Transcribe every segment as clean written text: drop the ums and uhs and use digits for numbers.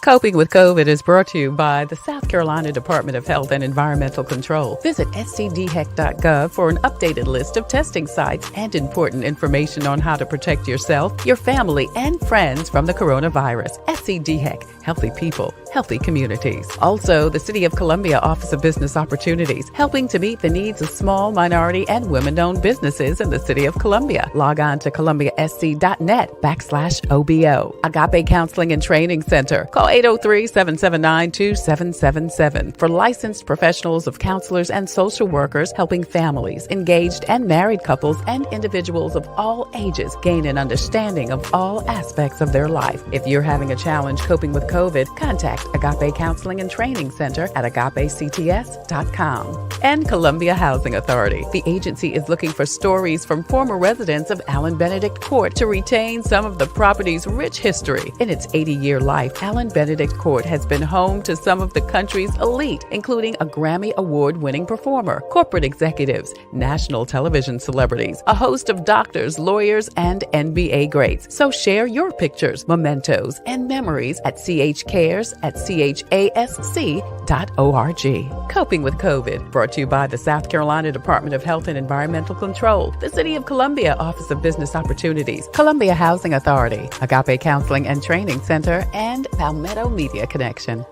Coping with COVID is brought to you by the South Carolina Department of Health and Environmental Control. Visit scdheck.gov for an updated list of testing sites and important information on how to protect yourself, your family, and friends from the coronavirus. SCDHEC, healthy people, healthy communities. Also, the City of Columbia Office of Business Opportunities, helping to meet the needs of small, minority, and women-owned businesses in the City of Columbia. Log on to columbiasc.net/OBO. Agape Counseling and Training Center. Call 803-779-2777 for licensed professionals of counselors and social workers helping families, engaged and married couples, and individuals of all ages gain an understanding of all aspects of their life. If you're having a challenge coping with COVID, contact Agape Counseling and Training Center at agapects.com. And Columbia Housing Authority. The agency is looking for stories from former residents of Allen Benedict Court to retain some of the property's rich history. In its 80-year life, Allen Benedict Court has been home to some of the country's elite, including a Grammy Award-winning performer, corporate executives, national television celebrities, a host of doctors, lawyers, and NBA greats. So share your pictures, mementos, and memories at chcares@chasc.org. Coping with COVID, brought to you by the South Carolina Department of Health and Environmental Control, the City of Columbia Office of Business Opportunities, Columbia Housing Authority, Agape Counseling and Training Center, and Palmetto Media Connection.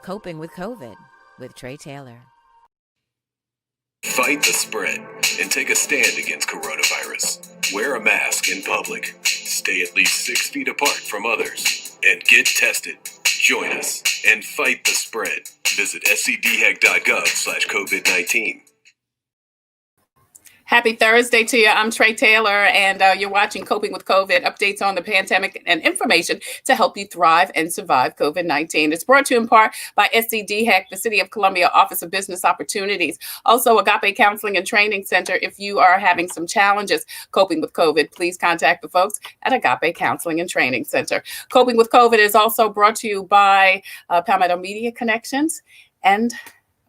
Coping with COVID with Tre Tailor. Fight the spread and take a stand against coronavirus. Wear a mask in public. Stay at least 6 feet apart from others. And get tested. Join us and fight the spread. Visit scdheck.gov/COVID-19. Happy Thursday to you. I'm Tre Tailor, and you're watching Coping with COVID, updates on the pandemic and information to help you thrive and survive COVID-19. It's brought to you in part by SCDHEC, the City of Columbia Office of Business Opportunities. Also, Agape Counseling and Training Center. If you are having some challenges coping with COVID, please contact the folks at Agape Counseling and Training Center. Coping with COVID is also brought to you by Palmetto Media Connections, and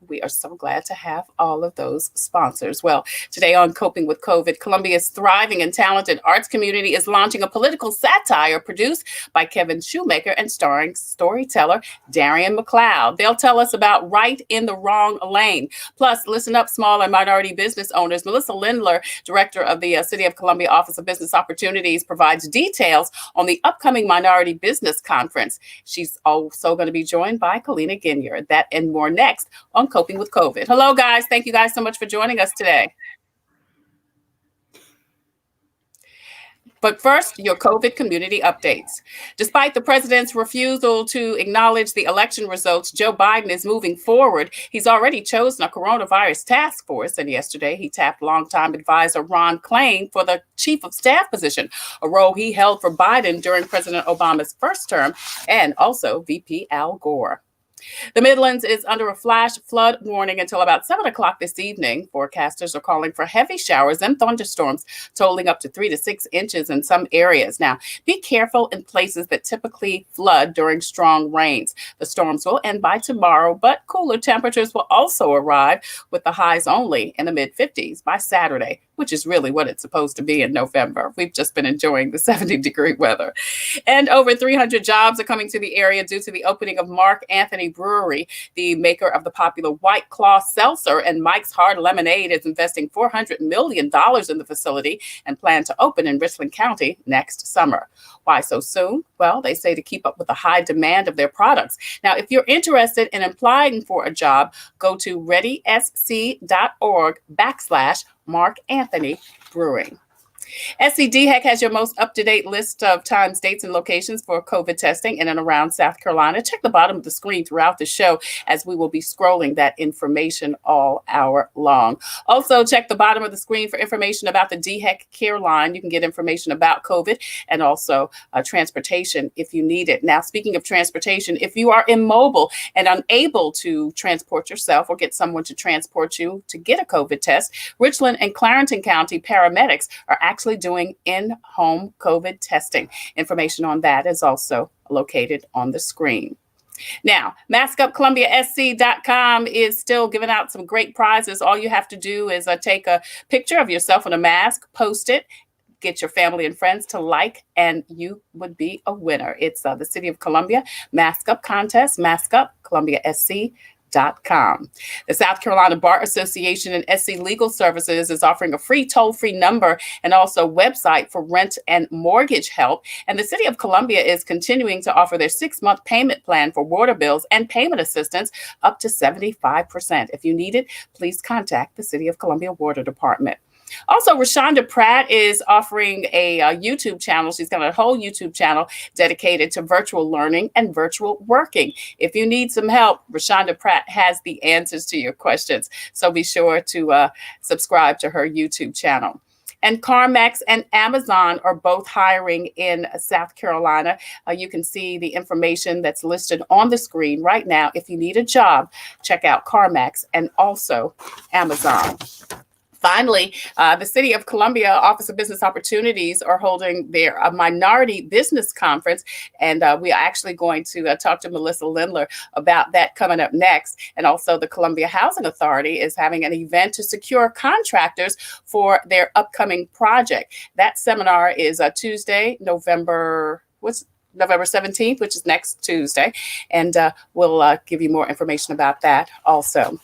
we are so glad to have all of those sponsors. Well, today on Coping with COVID, Columbia's thriving and talented arts community is launching a political satire produced by Kevin Shumaker and starring storyteller Darion McCleod. They'll tell us about Right in the Wrong Lane. Plus, listen up, small and minority business owners. Melissa Lindler, director of the City of Columbia Office of Business Opportunities, provides details on the upcoming Minority Business Conference. She's also going to be joined by Kalina Ginyard. That and more next on Coping with COVID. Hello, guys. Thank you guys so much for joining us today. But first, your COVID community updates. Despite the president's refusal to acknowledge the election results, Joe Biden is moving forward. He's already chosen a coronavirus task force, and yesterday he tapped longtime advisor Ron Klain for the chief of staff position, a role he held for Biden during President Obama's first term, and also VP Al Gore. The Midlands is under a flash flood warning until about 7 o'clock this evening. Forecasters are calling for heavy showers and thunderstorms, totaling up to 3 to 6 inches in some areas. Now, be careful in places that typically flood during strong rains. The storms will end by tomorrow, but cooler temperatures will also arrive, with the highs only in the mid-50s by Saturday, which is really what it's supposed to be in November. We've just been enjoying the 70-degree weather. And over 300 jobs are coming to the area due to the opening of Mark Anthony Brewery. The maker of the popular White Claw Seltzer and Mike's Hard Lemonade is investing $400 million in the facility and plan to open in Richland County next summer. Why so soon? Well, they say to keep up with the high demand of their products. Now, if you're interested in applying for a job, go to readysc.org/Mark Anthony Brewing. SCDHEC has your most up-to-date list of times, dates, and locations for COVID testing in and around South Carolina. Check the bottom of the screen throughout the show, as we will be scrolling that information all hour long. Also, check the bottom of the screen for information about the DHEC Care Line. You can get information about COVID and also transportation if you need it. Now, speaking of transportation, if you are immobile and unable to transport yourself or get someone to transport you to get a COVID test, Richland and Clarendon County paramedics are actually doing in-home COVID testing. Information on that is also located on the screen. Now, maskupcolumbiasc.com is still giving out some great prizes. All you have to do is take a picture of yourself in a mask, post it, get your family and friends to like, and you would be a winner. It's the City of Columbia Mask Up Contest, Mask Up, ColumbiaSC.com. The South Carolina Bar Association and SC Legal Services is offering a free toll-free number and also website for rent and mortgage help. And the City of Columbia is continuing to offer their 6-month payment plan for water bills and payment assistance up to 75%. If you need it, please contact the City of Columbia Water Department. Also, Rashonda Pratt is offering a YouTube channel. She's got a whole YouTube channel dedicated to virtual learning and virtual working. If you need some help, Rashonda Pratt has the answers to your questions. So be sure to subscribe to her YouTube channel. And CarMax and Amazon are both hiring in South Carolina. You can see the information that's listed on the screen right now. If you need a job, check out CarMax and also Amazon. Finally, the City of Columbia Office of Business Opportunities are holding their minority business conference, and we are actually going to talk to Melissa Lindler about that coming up next. And also the Columbia Housing Authority is having an event to secure contractors for their upcoming project. That seminar is Tuesday, November 17th, which is next Tuesday, and we'll give you more information about that also.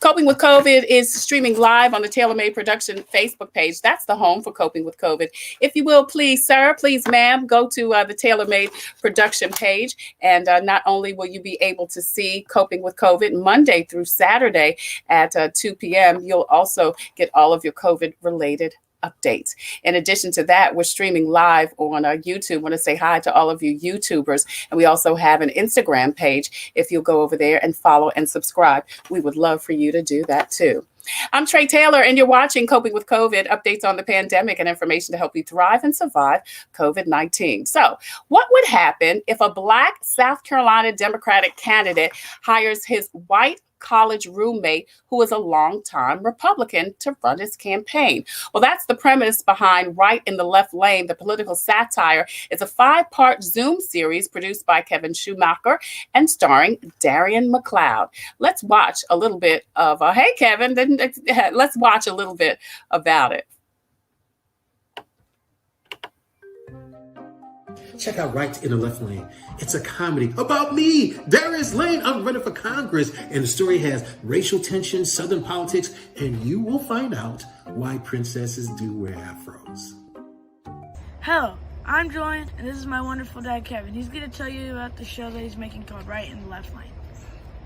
Coping with COVID is streaming live on the Tailor Made Production Facebook page. That's the home for Coping with COVID. If you will, please, sir, please, ma'am, go to the Tailor Made Production page. And not only will you be able to see Coping with COVID Monday through Saturday at 2 p.m., you'll also get all of your COVID-related updates. In addition to that, we're streaming live on YouTube. I want to say hi to all of you YouTubers. And we also have an Instagram page. If you'll go over there and follow and subscribe, we would love for you to do that too. I'm Tre Tailor, and you're watching Coping with COVID, updates on the pandemic and information to help you thrive and survive COVID-19. So what would happen if a Black South Carolina Democratic candidate hires his white college roommate who is a longtime Republican to run his campaign? Well, that's the premise behind Right in the Left Lane, the political satire. It's a 5-part Zoom series produced by Kevin Shumaker and starring Darion McCleod. Let's watch a little bit of, hey, Kevin, let's watch a little bit about it. Check out Right in the Left Lane. It's a comedy about me, Darius Lane. I'm running for Congress, and the story has racial tension, Southern politics, and you will find out why princesses do wear afros. Hello, I'm Julian, and this is my wonderful dad, Kevin. He's going to tell you about the show that he's making called Right in the Left Lane.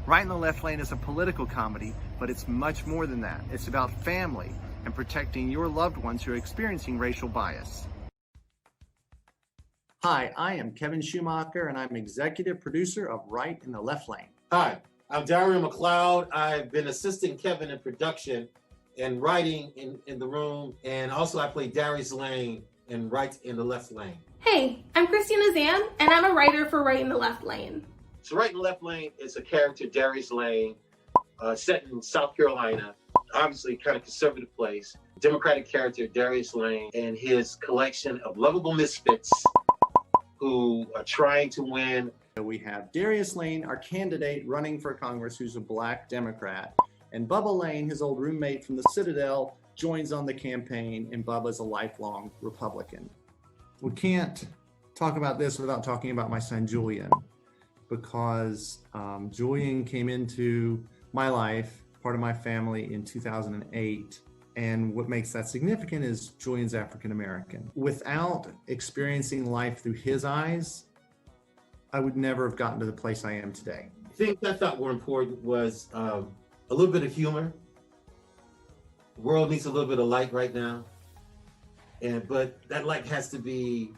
Right in the Left Lane is a political comedy, but it's much more than that. It's about family and protecting your loved ones who are experiencing racial bias. Hi, I am Kevin Shumaker, and I'm executive producer of Right in the Left Lane. Hi, I'm Darion McCleod. I've been assisting Kevin in production and writing in the room, and also I play Darius Lane in Right in the Left Lane. Hey, I'm Christina Zan, and I'm a writer for Right in the Left Lane. So Right in the Left Lane is a character, Darius Lane, set in South Carolina, obviously kind of conservative place. Democratic character, Darius Lane, and his collection of lovable misfits who are trying to win. We have Darius Lane, our candidate running for Congress, who's a Black Democrat, and Bubba Lane, his old roommate from the Citadel, joins on the campaign, and Bubba's a lifelong Republican. We can't talk about this without talking about my son Julian, because Julian came into my life, part of my family, in 2008. And what makes that significant is Julian's African American. Without experiencing life through his eyes, I would never have gotten to the place I am today. The thing I thought were important was a little bit of humor. The world needs a little bit of light right now, but that light has to be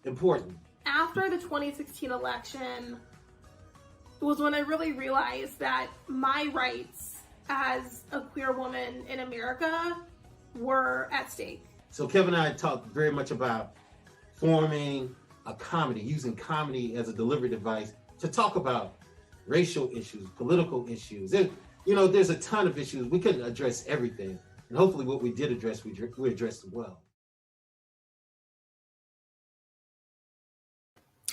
important. After the 2016 election was when I really realized that my rights as a queer woman in America were at stake. So Kevin and I talked very much about forming a comedy, using comedy as a delivery device to talk about racial issues, political issues. There's a ton of issues. We couldn't address everything. And hopefully what we did address, we addressed it well.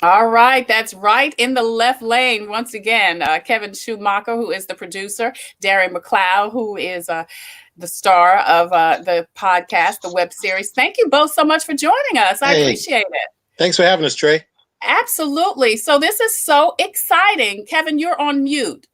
All right, that's right in the left lane. Once again, Kevin Shumaker, who is the producer, Darion McCleod, who is the star of the podcast, the web series. Thank you both so much for joining us. I appreciate it. Thanks for having us, Trey. Absolutely. So this is so exciting. Kevin, you're on mute.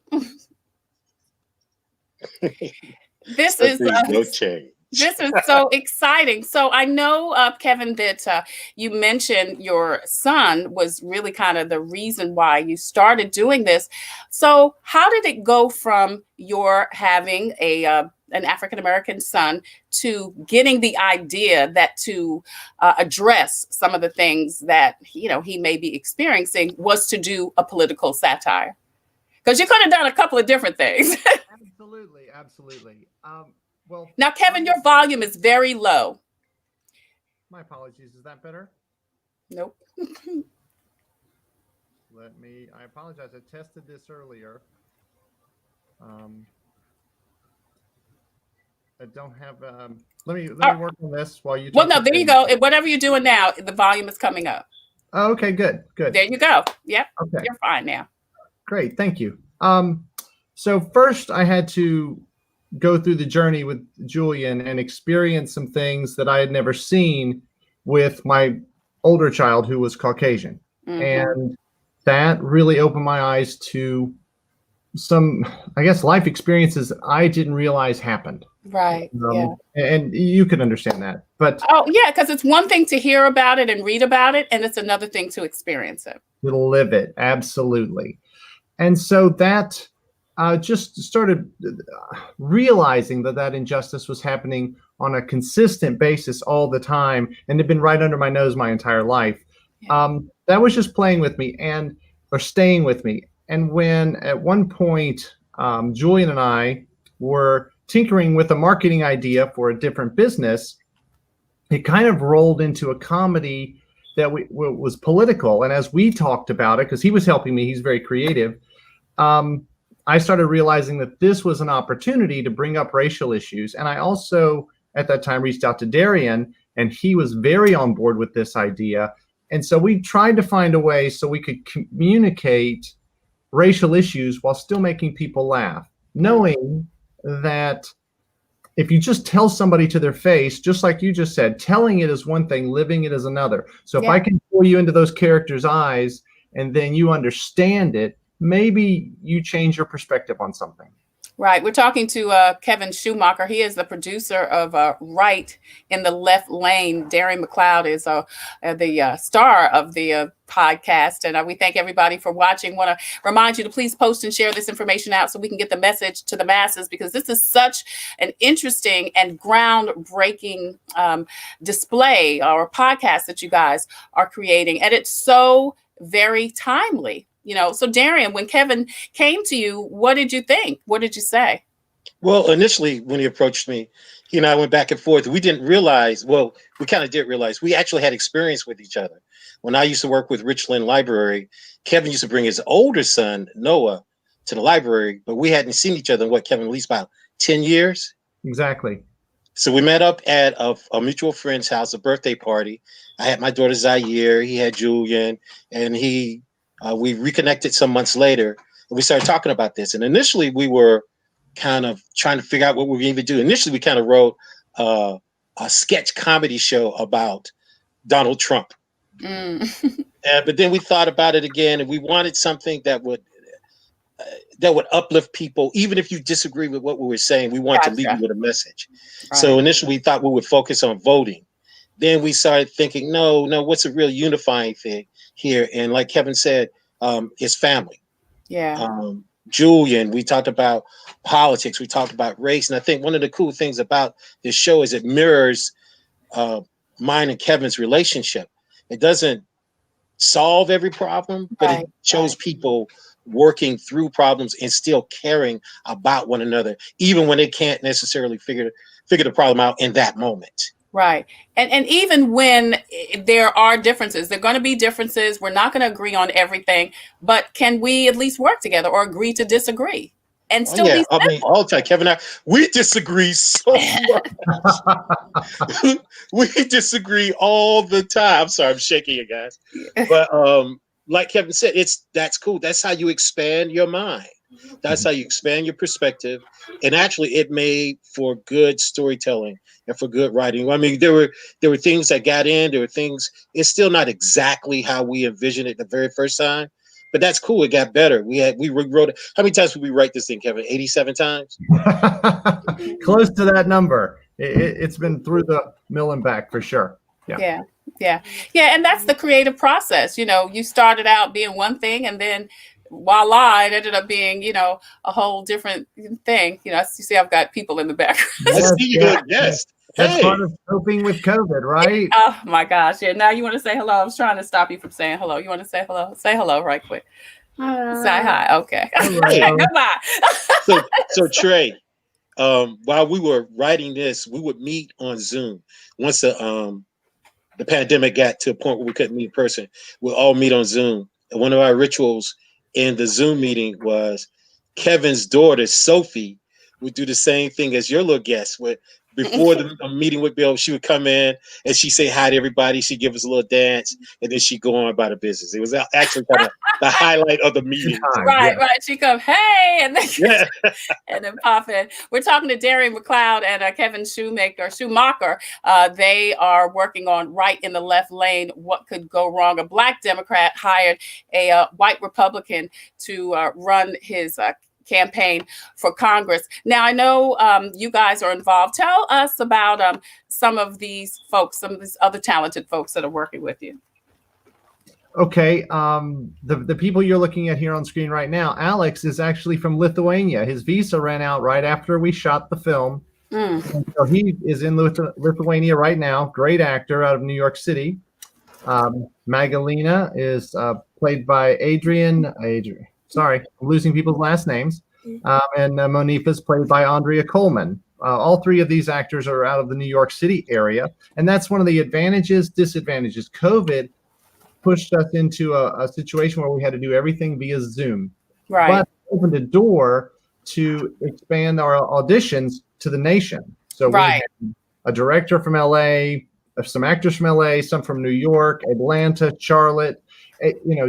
This is no change. This is so exciting. So I know, Kevin, that you mentioned your son was really kind of the reason why you started doing this. So how did it go from your having an African-American son to getting the idea that to address some of the things that, he may be experiencing was to do a political satire? Because you could have done a couple of different things. Absolutely. Well, now, Kevin, your volume is very low. My apologies. Is that better? Nope. I apologize. I tested this earlier. I don't have, let me work on this while you. Well, no, there you go. Whatever you're doing now, the volume is coming up. Oh, okay, good. There you go. Yep. Okay. You're fine now. Great. Thank you. So first I had to go through the journey with Julian and experience some things that I had never seen with my older child who was Caucasian. Mm-hmm. And that really opened my eyes to some, I guess, life experiences I didn't realize happened. Right. Yeah. And you can understand that. But because it's one thing to hear about it and read about it, and it's another thing to experience it. To live it. Absolutely. And so that just started realizing that injustice was happening on a consistent basis all the time and had been right under my nose my entire life. Yeah. That was just playing with me or staying with me. And when at one point, Julian and I were tinkering with a marketing idea for a different business, it kind of rolled into a comedy that was political. And as we talked about it, because he was helping me, he's very creative, I started realizing that this was an opportunity to bring up racial issues. And I also, at that time, reached out to Darion, and he was very on board with this idea. And so we tried to find a way so we could communicate racial issues while still making people laugh, knowing that if you just tell somebody to their face, just like you just said, telling it is one thing, living it is another. So if I can pull you into those characters' eyes and then you understand it, maybe you change your perspective on something. Right. We're talking to Kevin Shumaker. He is the producer of Right in the Left Lane. Darion McCleod is the star of the podcast. And we thank everybody for watching. Want to remind you to please post and share this information out so we can get the message to the masses, because this is such an interesting and groundbreaking display or podcast that you guys are creating. And it's so very timely. So Darion, when Kevin came to you, what did you think? What did you say? Well, initially, when he approached me, he and I went back and forth. We didn't realize, we kind of did realize we actually had experience with each other. When I used to work with Richland Library, Kevin used to bring his older son, Noah, to the library, but we hadn't seen each other in Kevin, at least about 10 years? Exactly. So we met up at a mutual friend's house, a birthday party. I had my daughter Zaire, he had Julian, and we reconnected some months later, and we started talking about this. And initially, we were kind of trying to figure out what we were even do. Initially, we kind of wrote a sketch comedy show about Donald Trump. But then we thought about it again, and we wanted something that would uplift people, even if you disagree with what we were saying. We wanted to leave you with a message. Right. So initially, we thought we would focus on voting. Then we started thinking, no, what's a real unifying thing here? And like Kevin said, his family. Yeah. Julian, we talked about politics, we talked about race. And I think one of the cool things about this show is it mirrors mine and Kevin's relationship. It doesn't solve every problem, but it shows people working through problems and still caring about one another, even when they can't necessarily figure the problem out in that moment. Right. And even when there are differences, there are going to be differences. We're not going to agree on everything, but can we at least work together or agree to disagree and still be civil? All the time, Kevin and I, we disagree so much. We disagree all the time. I'm sorry, I'm shaking you guys. But like Kevin said, that's cool. That's how you expand your mind. That's how you expand your perspective. And actually it made for good storytelling and for good writing. I mean, there were things that got in, there were things, it's still not exactly how we envisioned it the very first time, but that's cool. It got better. We rewrote it. How many times did we write this thing, Kevin? 87 times? Close to that number. It's been through the mill and back for sure. Yeah. And that's the creative process. You know, you started out being one thing, and then voila, it ended up being, you know, a whole different thing. You know, you see, I've got people in the background. I see you doing guest. That's part of coping with COVID, right? Oh my gosh. Yeah. Now you want to say hello. I was trying to stop you from saying hello. You want to say hello? Say hello right quick. Say hi. Okay. Goodbye. So Trey, while we were writing this, we would meet on Zoom. Once the pandemic got to a point where we couldn't meet in person, we'll all meet on Zoom. And one of our rituals in the Zoom meeting was Kevin's daughter, Sophie, would do the same thing as your little guest. Before the meeting would be over, she would come in and she'd say hi to everybody. She'd give us a little dance, and then she'd go on about her business. It was actually kind of the highlight of the meeting. Right. She come, hey, and then and then pop in. We're talking to Darion McCleod and Kevin Shumaker. They are working on Right in the Left Lane. What could go wrong? A Black Democrat hired a white Republican to run his campaign for Congress. Now, I know you guys are involved. Tell us about some of these folks, some of these other talented folks that are working with you. Okay. The people you're looking at here on screen right now, Alex is actually from Lithuania. His visa ran out right after we shot the film. And so he is in Lithuania right now. Great actor out of New York City. Magdalena is played by Adrian. Sorry, I'm losing people's last names. And Monifa is played by Andrea Coleman. All three of these actors are out of the New York City area. And that's one of the disadvantages. COVID pushed us into a situation where we had to do everything via Zoom. Right. But it opened a door to expand our auditions to the nation. So we had a director from LA, some actors from LA, some from New York, Atlanta, Charlotte.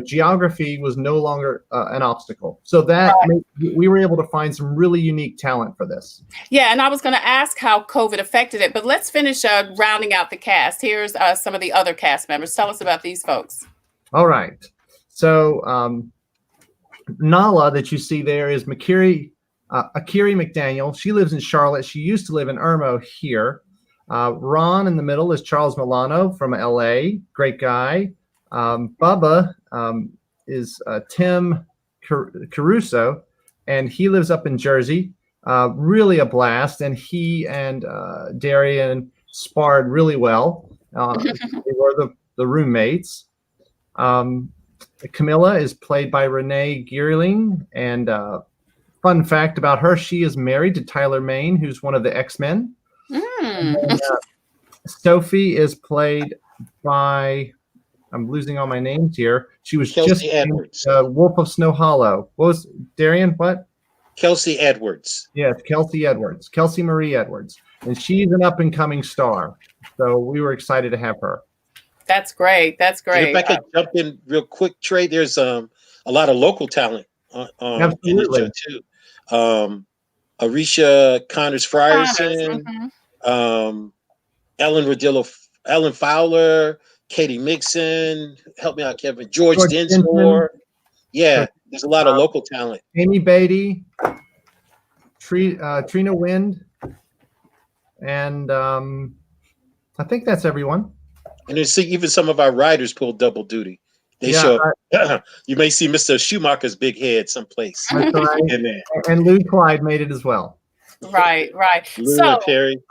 Geography was no longer an obstacle. So that we were able to find some really unique talent for this. Yeah, and I was going to ask how COVID affected it, but let's finish rounding out the cast. Here's some of the other cast members. Tell us about these folks. All right. So Nala that you see there is Akiri McDaniel. She lives in Charlotte. She used to live in Irmo here. Ron in the middle is Charles Milano from LA. Great guy. Bubba is Tim Caruso, and he lives up in Jersey. Really a blast, and he and Darion sparred really well. They were the roommates. Camilla is played by Renee Geerling, and fun fact about her, she is married to Tyler Mane, who's one of the X-Men. And, Sophie is played by... I'm losing all my names here. She was Kelsey Edwards. Wolf of Snow Hollow. What was Darion? What? Kelsey Edwards. Yes, Kelsey Edwards. Kelsey Marie Edwards. And she's an up-and-coming star. So we were excited to have her. That's great. That's great. And if I could jump in real quick, Trey, there's a lot of local talent in the show, too. Arisha Connors-Frierson, Ellen Fowler, Katie Mixon, help me out, Kevin. George Dinsmore. Yeah, there's a lot of local talent. Amy Beatty, Trina Wind, and I think that's everyone. And then see, even some of our writers pull double duty. They show up. You may see Mr. Schumacher's big head someplace. That's right. And Lou Clyde made it as well. Right. Lou and Terry.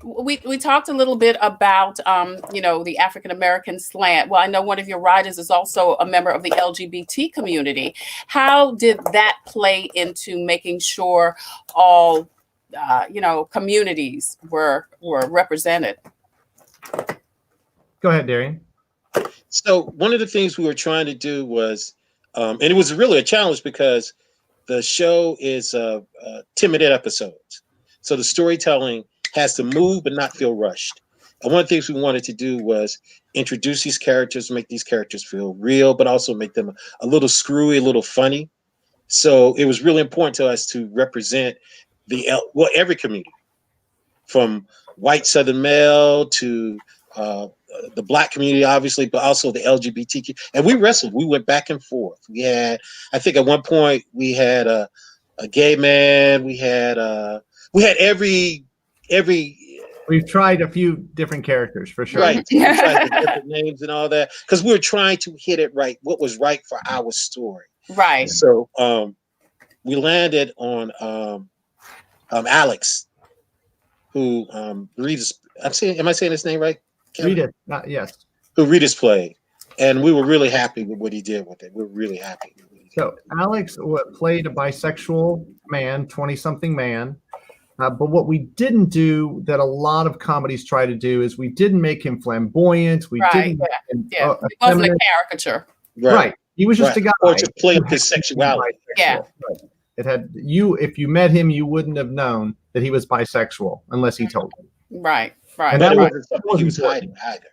We talked a little bit about the African American slant. Well, I know one of your writers is also a member of the LGBT community. How did that play into making sure all communities were represented? Go ahead, Darion. So one of the things we were trying to do was, and it was really a challenge because the show is 10-minute episodes. So the storytelling has to move but not feel rushed. And one of the things we wanted to do was introduce these characters, make these characters feel real, but also make them a little screwy, a little funny. So it was really important to us to represent every community, from white Southern male to the Black community, obviously, but also the LGBTQ. And we wrestled. We went back and forth. We had, I think, at one point we had a gay man. We had every. We've tried a few different characters for sure. Right. We tried the different names and all that because we were trying to hit it right. What was right for our story. Right. So we landed on Alex, who Rita's. Am I saying his name right? Rita, yes. Who Rita's played, and we were really happy with what he did with it. We were really happy. So Alex played a bisexual man, 20-something man. But what we didn't do that a lot of comedies try to do is we didn't make him flamboyant. We didn't. It wasn't a caricature. Right. He was just a guy. Or just play up his sexuality. Yeah. Right. It had if you met him, you wouldn't have known that he was bisexual unless he told you. Right. And that wasn't something he was hiding either.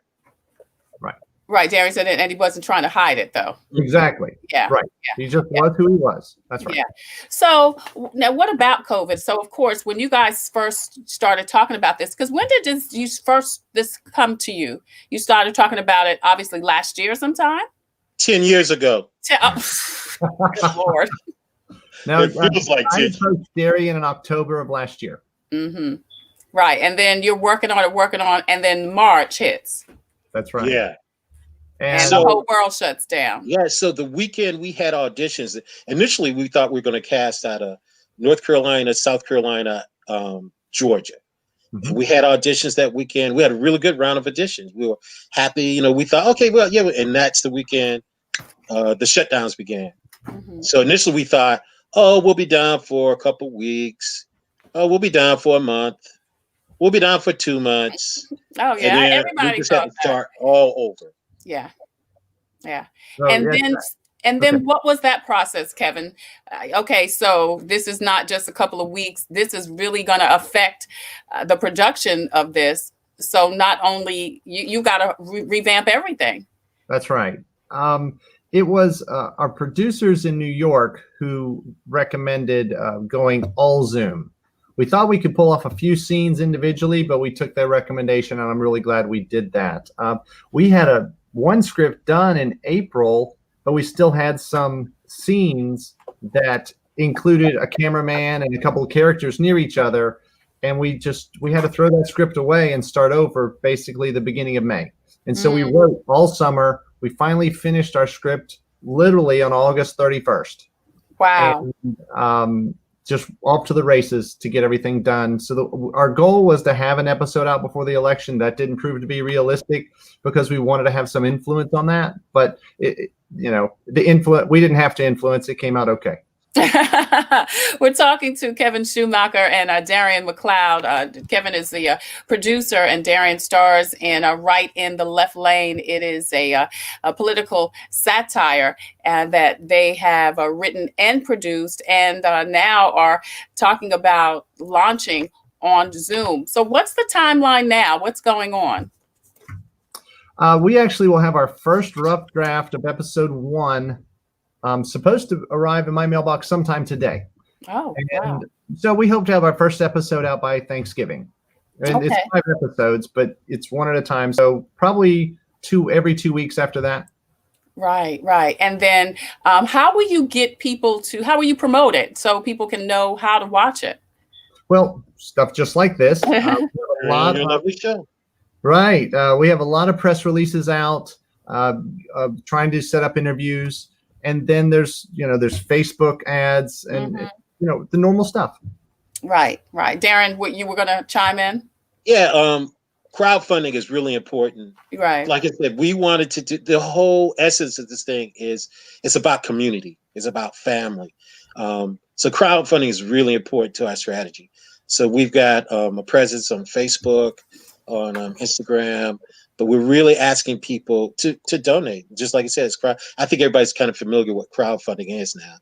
Right. Darren said it, and he wasn't trying to hide it, though. Exactly. Yeah. Right. Yeah. He just was who he was. That's right. Yeah. So now, what about COVID? So, of course, when you guys first started talking about this, because when did this come to you? You started talking about it, obviously, last year sometime? 10 years ago. Good Lord. Now, it feels like I approached Darion in October of last year. Mm-hmm. Right. And then you're working on, and then March hits. That's right. Yeah. And the whole world shuts down. Yeah. So the weekend we had auditions. Initially, we thought we were going to cast out of North Carolina, South Carolina, Georgia. Mm-hmm. And we had auditions that weekend. We had a really good round of auditions. We were happy. We thought, okay, well, yeah. And that's the weekend the shutdowns began. Mm-hmm. So initially we thought, we'll be down for a couple weeks. We'll be down for a month. We'll be down for 2 months. Oh, yeah. Everybody we just had to start all over. Yeah. Yeah. So, And then what was that process, Kevin? Okay, so this is not just a couple of weeks. This is really going to affect the production of this. So not only you got to revamp everything. That's right. It was our producers in New York who recommended going all Zoom. We thought we could pull off a few scenes individually, but we took their recommendation, and I'm really glad we did that. We had one script done in April, but we still had some scenes that included a cameraman and a couple of characters near each other, and we had to throw that script away and start over basically the beginning of May. And so we wrote all summer. We finally finished our script literally on August 31st. Wow. And, just off to the races to get everything done. So our goal was to have an episode out before the election. That didn't prove to be realistic because we wanted to have some influence on that. But the influence, we didn't have to influence. It came out okay. We're talking to Kevin Shumaker and Darion McCleod. Kevin is the producer, and Darion stars in Right in the Left Lane. It is a political satire that they have written and produced, and now are talking about launching on Zoom. So what's the timeline now? What's going on? We actually will have our first rough draft of episode 1 supposed to arrive in my mailbox sometime today. Oh, and wow. So we hope to have our first episode out by Thanksgiving. And It's 5 episodes, but it's one at a time. So probably every 2 weeks after that. Right. And then how will you promote it so people can know how to watch it? Well, stuff just like this. We have a lot Right. We have a lot of press releases out, trying to set up interviews. And then there's Facebook ads and, the normal stuff. Right. Darren, you were going to chime in? Yeah. Crowdfunding is really important. Right. Like I said, we wanted to do the whole essence of this thing it's about community. It's about family. So crowdfunding is really important to our strategy. So we've got a presence on Facebook, on Instagram, but we're really asking people to donate. Just like I said, I think everybody's kind of familiar with crowdfunding is now.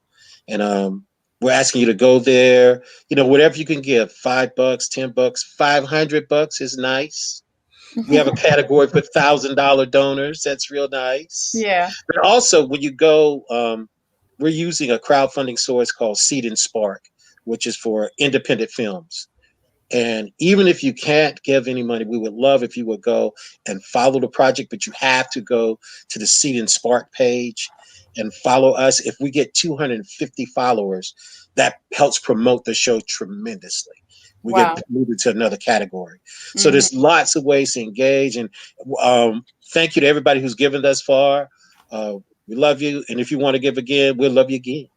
And we're asking you to go there, whatever you can give, $5, $10, $500 is nice. We have a category for $1,000 donors. That's real nice. Yeah. But also, when you go, we're using a crowdfunding source called Seed and Spark, which is for independent films. And even if you can't give any money, we would love if you would go and follow the project, but you have to go to the Seed and Spark page and follow us. If we get 250 followers, that helps promote the show tremendously. We Wow. get moved to another category. So there's lots of ways to engage. And thank you to everybody who's given thus far. We love you. And if you want to give again, we'll love you again.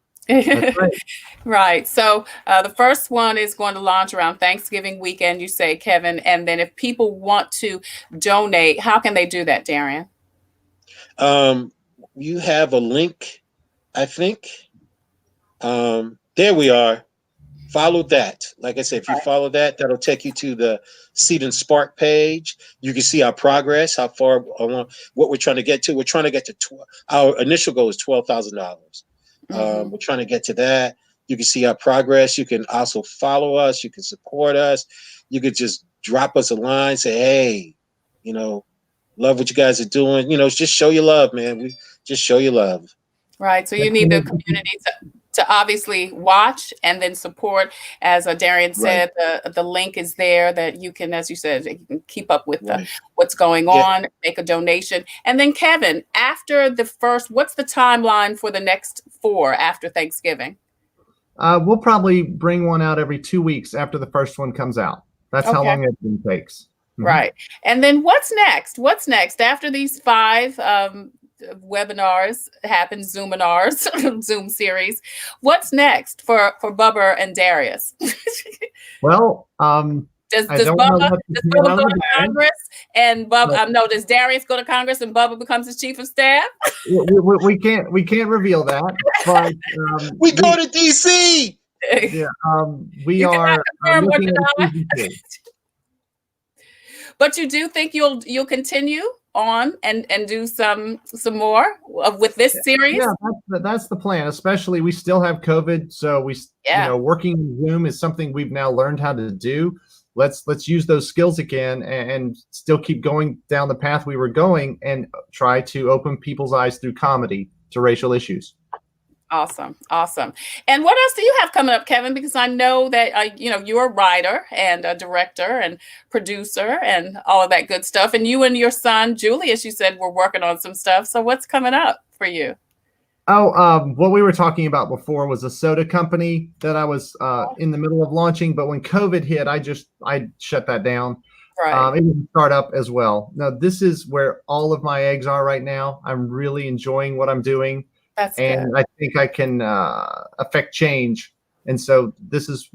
Right. So the first one is going to launch around Thanksgiving weekend, you say, Kevin. And then if people want to donate, how can they do that, Darion? You have a link, I think. There we are. Follow that. Like I said, if you follow that, that'll take you to the Seed and Spark page. You can see our progress, how far, what we're trying to get to. We're trying to get to, our initial goal is $12,000. We're trying to get to that. You can see our progress. You can also follow us. You can support us. You could just drop us a line, say, hey, love what you guys are doing. Just show your love, man. We just show your love. Right. So you need the community to obviously watch and then support. As Darion said, the link is there that you can, as you said, you can keep up with what's going on, make a donation. And then Kevin, after the first, what's the timeline for the next 4 after Thanksgiving? We'll probably bring one out every 2 weeks after the first one comes out. That's how long it takes. Right. And then what's next? What's next after these 5 webinars happen, Zoominars, Zoom series? What's next for Bubba and Darius? Well, does Bubba go to Congress and Bubba? No, does Darius go to Congress and Bubba becomes his chief of staff? we can't reveal that, but we go to DC. Yeah, we are looking at But you do think you'll continue on and do some more with this series? Yeah, that's the plan. Especially we still have COVID, so working Zoom is something we've now learned how to do. Let's use those skills again and still keep going down the path we were going and try to open people's eyes through comedy to racial issues. Awesome. And what else do you have coming up, Kevin? Because I know that you're a writer and a director and producer and all of that good stuff. And you and your son Julius, you said, were working on some stuff. So what's coming up for you? What we were talking about before was a soda company that I was in the middle of launching, but when COVID hit, I shut that down. Right. It was a startup as well. Now this is where all of my eggs are right now. I'm really enjoying what I'm doing. That's and good. I think I can affect change. And so this is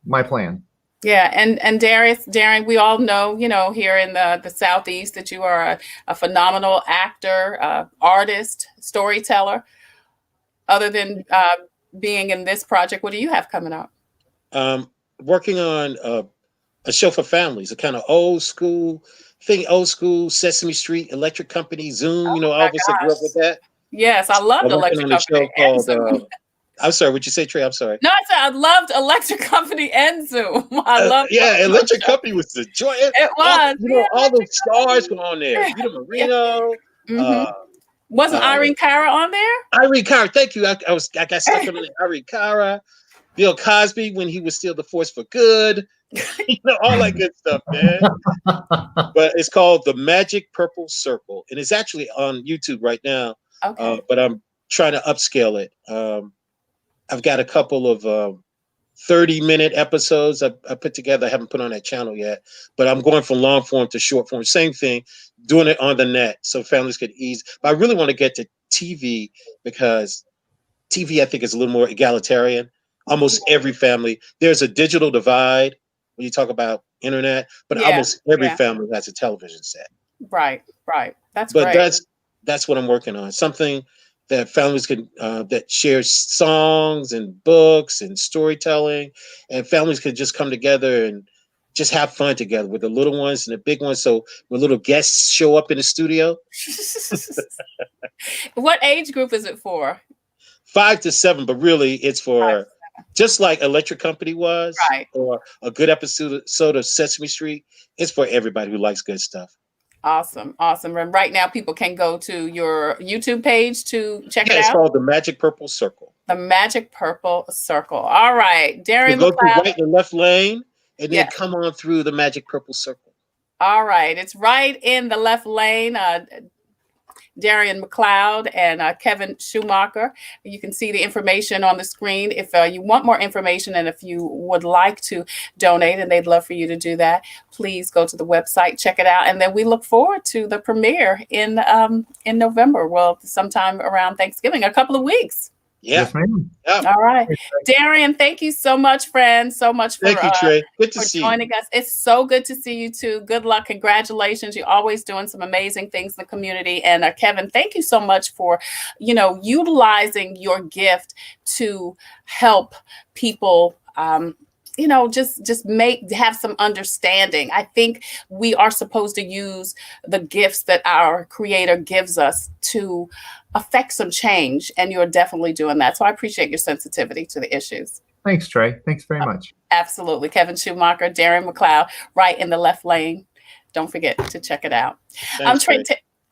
my plan. Yeah. And Darion, we all know, here in the Southeast that you are a phenomenal actor, artist, storyteller. Other than being in this project, what do you have coming up? Working on a show for families, a kind of old school Sesame Street, Electric Company, Zoom, all of us that grew up with that. Yes, I loved Electric Company and Zoom. I'm sorry, what'd you say, Trey? I'm sorry. No, I said I loved Electric Company and Zoom. I loved Electric Company was the joy. It was. All the stars were on there. Vita Marino. Wasn't Irene Cara on there? Irene Cara, thank you. I got stuck on Irene Cara. Bill Cosby when he was still the force for good. All that good stuff, man. But it's called The Magic Purple Circle, and it's actually on YouTube right now. Okay. But I'm trying to upscale it. I've got a couple of 30-minute episodes I put together. I haven't put on that channel yet, but I'm going from long form to short form. Same thing, doing it on the net so families could ease. But I really want to get to TV because TV, I think, is a little more egalitarian. Almost every family, there's a digital divide when you talk about internet, but almost every family has a television set. Right. That's great. But that's what I'm working on. Something that families could that shares songs and books and storytelling, and families could just come together and just have fun together with the little ones and the big ones. So when little guests show up in the studio. What age group is it for? 5 to 7, but really it's for Just like Electric Company was, Right. or a good episode of Sesame Street, it's for everybody who likes good stuff. Awesome. Awesome. And right now, people can go to your YouTube page to check it It's out. called The Magic Purple Circle. The Magic Purple Circle. All right. Darion You go through McCleod. right in the left lane and then Yes. come on through the Magic Purple Circle. All right. It's right in the left lane. Darion McCleod and Kevin Shumaker. You can see the information on the screen. If you want more information and if you would like to donate, and they'd love for you to do that, please go to the website, check it out. And then we look forward to the premiere in November. Well, sometime around Thanksgiving, a couple of weeks. Yeah. Yes, ma'am. Yeah. All right. Darion, thank you so much, friend. So much for, Thank you, Trey. Good to for see you. joining us. It's so good to see you too. Good luck. Congratulations. You're always doing some amazing things in the community. And Kevin, thank you so much for, utilizing your gift to help people, just have some understanding. I think we are supposed to use the gifts that our Creator gives us to affect some change. And you're definitely doing that. So I appreciate your sensitivity to the issues. Thanks, Trey. Thanks very much. Absolutely. Kevin Shumaker, Darion McCleod, right in the left lane. Don't forget to check it out. I'm Tre.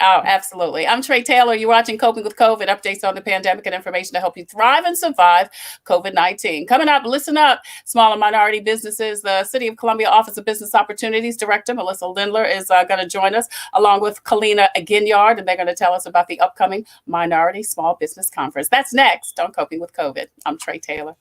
Absolutely. I'm Tre Tailor. You're watching Coping with COVID, updates on the pandemic and information to help you thrive and survive COVID-19. Coming up, listen up. Small and minority businesses. The City of Columbia Office of Business Opportunities Director Melissa Lindler is going to join us, along with Kalina Ginyard, and they're going to tell us about the upcoming Minority Small Business Conference. That's next on Coping with COVID. I'm Tre Tailor.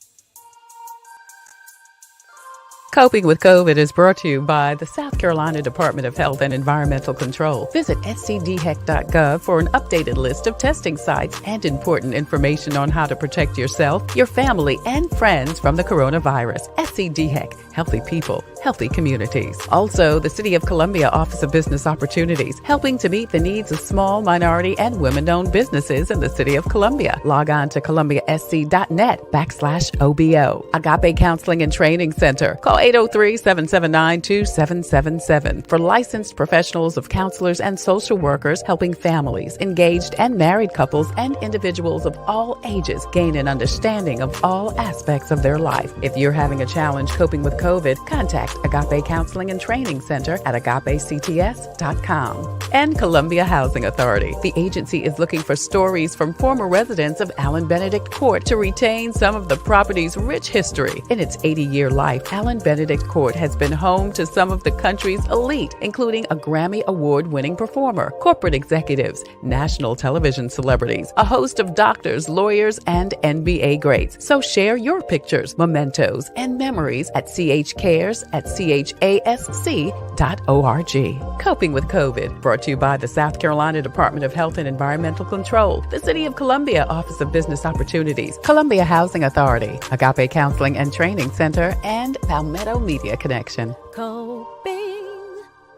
Coping with COVID is brought to you by the South Carolina Department of Health and Environmental Control. Visit scdheck.gov for an updated list of testing sites and important information on how to protect yourself, your family, and friends from the coronavirus. SCDHEC, healthy people, healthy communities. Also, the City of Columbia Office of Business Opportunities, helping to meet the needs of small, minority, and women-owned businesses in the City of Columbia. Log on to columbiasc.net/OBO. Agape Counseling and Training Center. Call 803-779-2777 for licensed professionals of counselors and social workers helping families, engaged and married couples, and individuals of all ages gain an understanding of all aspects of their life. If you're having a challenge coping with COVID, contact Agape Counseling and Training Center at agapects.com. And Columbia Housing Authority. The agency is looking for stories from former residents of Allen Benedict Court to retain some of the property's rich history. In its 80-year life, Allen Benedict Court has been home to some of the country's elite, including a Grammy Award-winning performer, corporate executives, national television celebrities, a host of doctors, lawyers, and NBA greats. So share your pictures, mementos, and memories at chcares@chasc.org. Coping with COVID, brought to you by the South Carolina Department of Health and Environmental Control, the City of Columbia Office of Business Opportunities, Columbia Housing Authority, Agape Counseling and Training Center, and Palmetto Media Connection.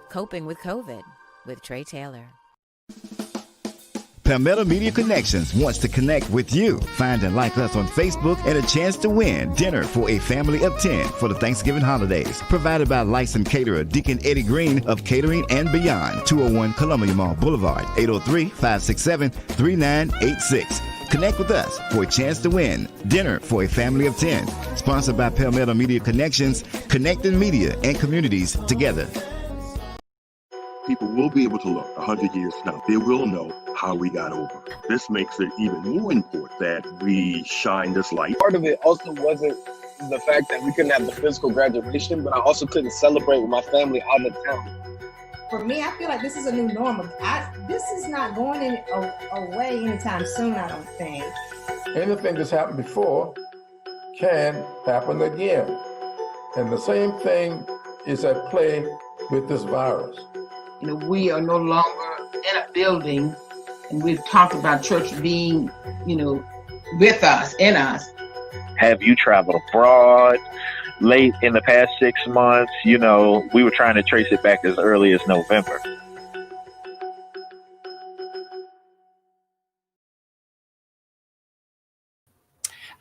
Coping with COVID with Tre Tailor. Palmetto Media Connections wants to connect with you. Find and like us on Facebook and a chance to win dinner for a family of 10 for the Thanksgiving holidays. Provided by licensed caterer Deacon Eddie Green of Catering and Beyond, 201 Columbia Mall Boulevard, 803-567-3986. Connect with us for a chance to win dinner for a family of 10. Sponsored by Palmetto Media Connections, connecting media and communities together. People will be able to look 100 years from now. They will know how we got over. This makes it even more important that we shine this light. Part of it also wasn't the fact that we couldn't have the physical graduation, but I also couldn't celebrate with my family out of town. For me, I feel like this is a new normal. This is not going away anytime soon, I don't think. Anything that's happened before can happen again. And the same thing is at play with this virus. We are no longer in a building, and we've talked about church being, with us, in us. Have you traveled abroad late in the past 6 months? We were trying to trace it back as early as November.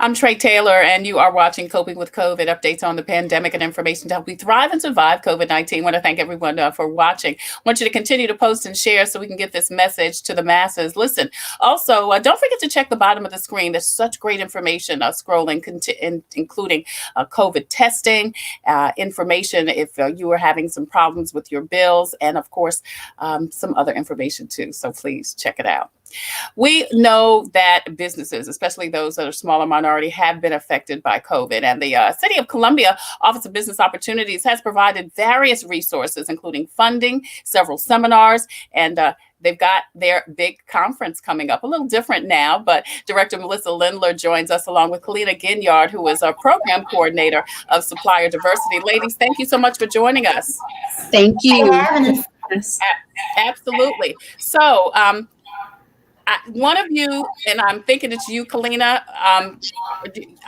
I'm Tre Tailor, and you are watching Coping with COVID, updates on the pandemic and information to help you thrive and survive COVID-19. I want to thank everyone for watching. I want you to continue to post and share so we can get this message to the masses. Listen, also, don't forget to check the bottom of the screen. There's such great information scrolling, including COVID testing, information if you are having some problems with your bills, and of course, some other information too. So please check it out. We know that businesses, especially those that are small or minority, have been affected by COVID. And the City of Columbia Office of Business Opportunities has provided various resources, including funding, several seminars, and they've got their big conference coming up, a little different now, but Director Melissa Lindler joins us along with Kalina Ginyard, who is our program coordinator of supplier diversity. Ladies, thank you so much for joining us. Thank you. Absolutely. So, one of you, and I'm thinking it's you, Kalina,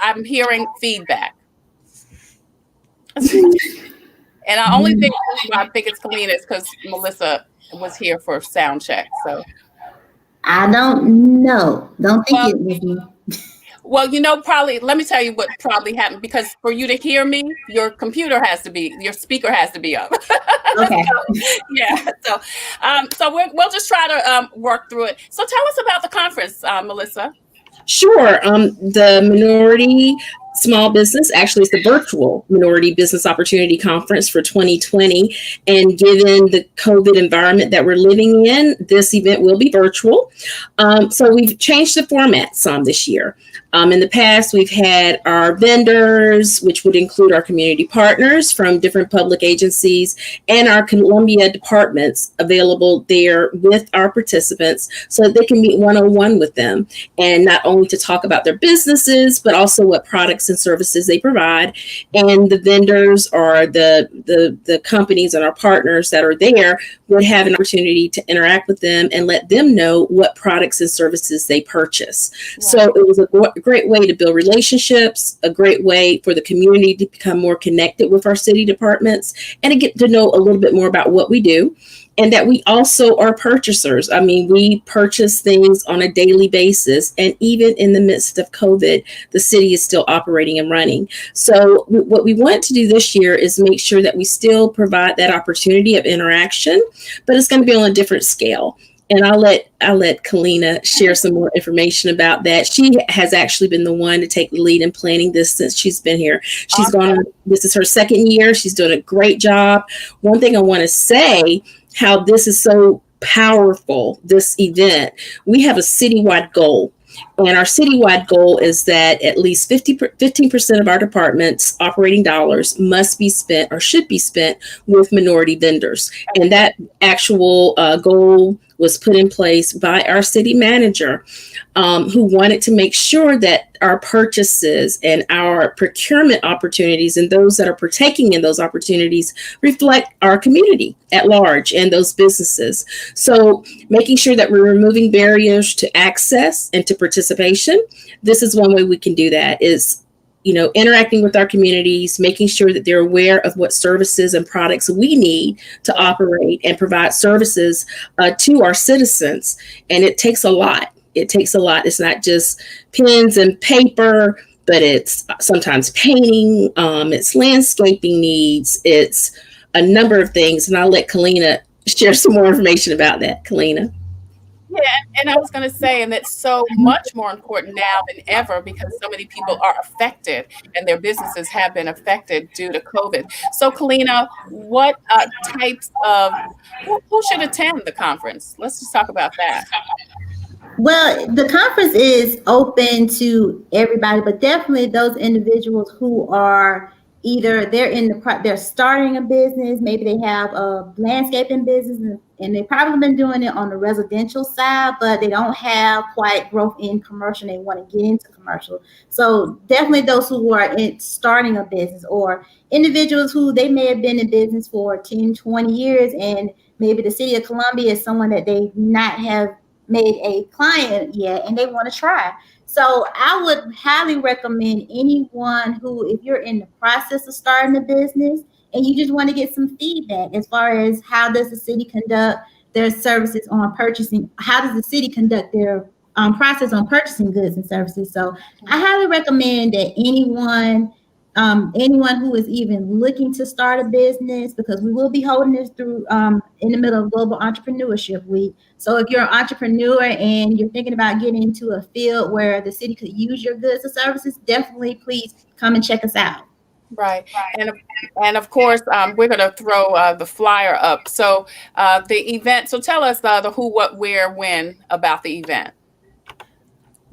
I'm hearing feedback. And I only think I think it's Kalina is because Melissa was here for sound check. So I don't know. Don't think it was me. Well, probably, let me tell you what probably happened, because for you to hear me, your speaker has to be up. Okay. So we'll just try to work through it. So tell us about the conference, Melissa. Sure. The Minority Small Business, actually it's the virtual Minority Business Opportunity Conference for 2020. And given the COVID environment that we're living in, this event will be virtual. So we've changed the format some this year. In the past, we've had our vendors, which would include our community partners from different public agencies and our Columbia departments available there with our participants so that they can meet one-on-one with them, and not only to talk about their businesses, but also what products and services they provide. And the vendors or the companies and our partners that are there would have an opportunity to interact with them and let them know what products and services they purchase. Wow. So it was a great way to build relationships, a great way for the community to become more connected with our city departments and to get to know a little bit more about what we do. And that we also are purchasers. I mean, we purchase things on a daily basis. And even in the midst of COVID, the city is still operating and running. So what we want to do this year is make sure that we still provide that opportunity of interaction, but it's going to be on a different scale. And I'll let Kalina share some more information about that. She has actually been the one to take the lead in planning this since she's been here. She's gone on, this is her second year. She's doing a great job. One thing I want to say, how this is so powerful, this event, we have a citywide goal. And our citywide goal is that at least 15% of our department's operating dollars must be spent or should be spent with minority vendors. And that actual goal was put in place by our city manager, who wanted to make sure that our purchases and our procurement opportunities and those that are partaking in those opportunities reflect our community at large and those businesses. So making sure that we're removing barriers to access and to participation. This is one way we can do that, is interacting with our communities, making sure that they're aware of what services and products we need to operate and provide services to our citizens. And it takes a lot. It's not just pens and paper, but it's sometimes painting, it's landscaping needs, it's a number of things. And I'll let Kalina share some more information about that. Kalina. Yeah, and I was going to say, and it's so much more important now than ever because so many people are affected and their businesses have been affected due to COVID. So, Kalina, what types of, who should attend the conference? Let's just talk about that. Well, the conference is open to everybody, but definitely those individuals who are either they're starting a business, maybe they have a landscaping business, and they've probably been doing it on the residential side, but they don't have quite growth in commercial. They want to get into commercial. So definitely those who are starting a business, or individuals who they may have been in business for 10, 20 years, and maybe the city of Columbia is someone that they not have made a client yet, and they want to try. So I would highly recommend anyone who, if you're in the process of starting a business and you just want to get some feedback as far as how does the city conduct their services on purchasing, how does the city conduct their process on purchasing goods and services. So I highly recommend that anyone who is even looking to start a business, because we will be holding this through in the middle of Global Entrepreneurship Week. So if you're an entrepreneur and you're thinking about getting into a field where the city could use your goods or services, definitely please come and check us out. Right. And of course, we're going to throw the flyer up. So the event, so tell us the who, what, where, when about the event.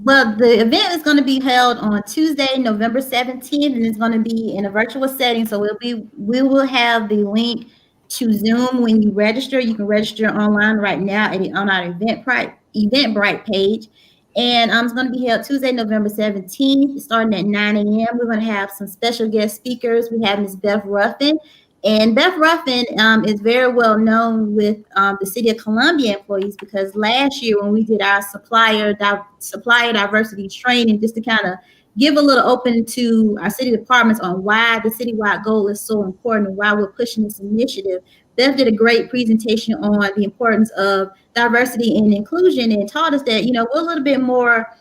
Well, the event is going to be held on Tuesday, November 17th, and it's going to be in a virtual setting. So we will have the link to Zoom when you register. You can register online right now on our Eventbrite page. And it's going to be held Tuesday, November 17th, starting at 9 a.m. We're going to have some special guest speakers. We have Ms. Beth Ruffin. And Beth Ruffin is very well known with the City of Columbia employees, because last year when we did our supplier diversity training, just to kind of give a little open to our city departments on why the citywide goal is so important and why we're pushing this initiative, Beth did a great presentation on the importance of diversity and inclusion, and taught us that, we're a little bit more,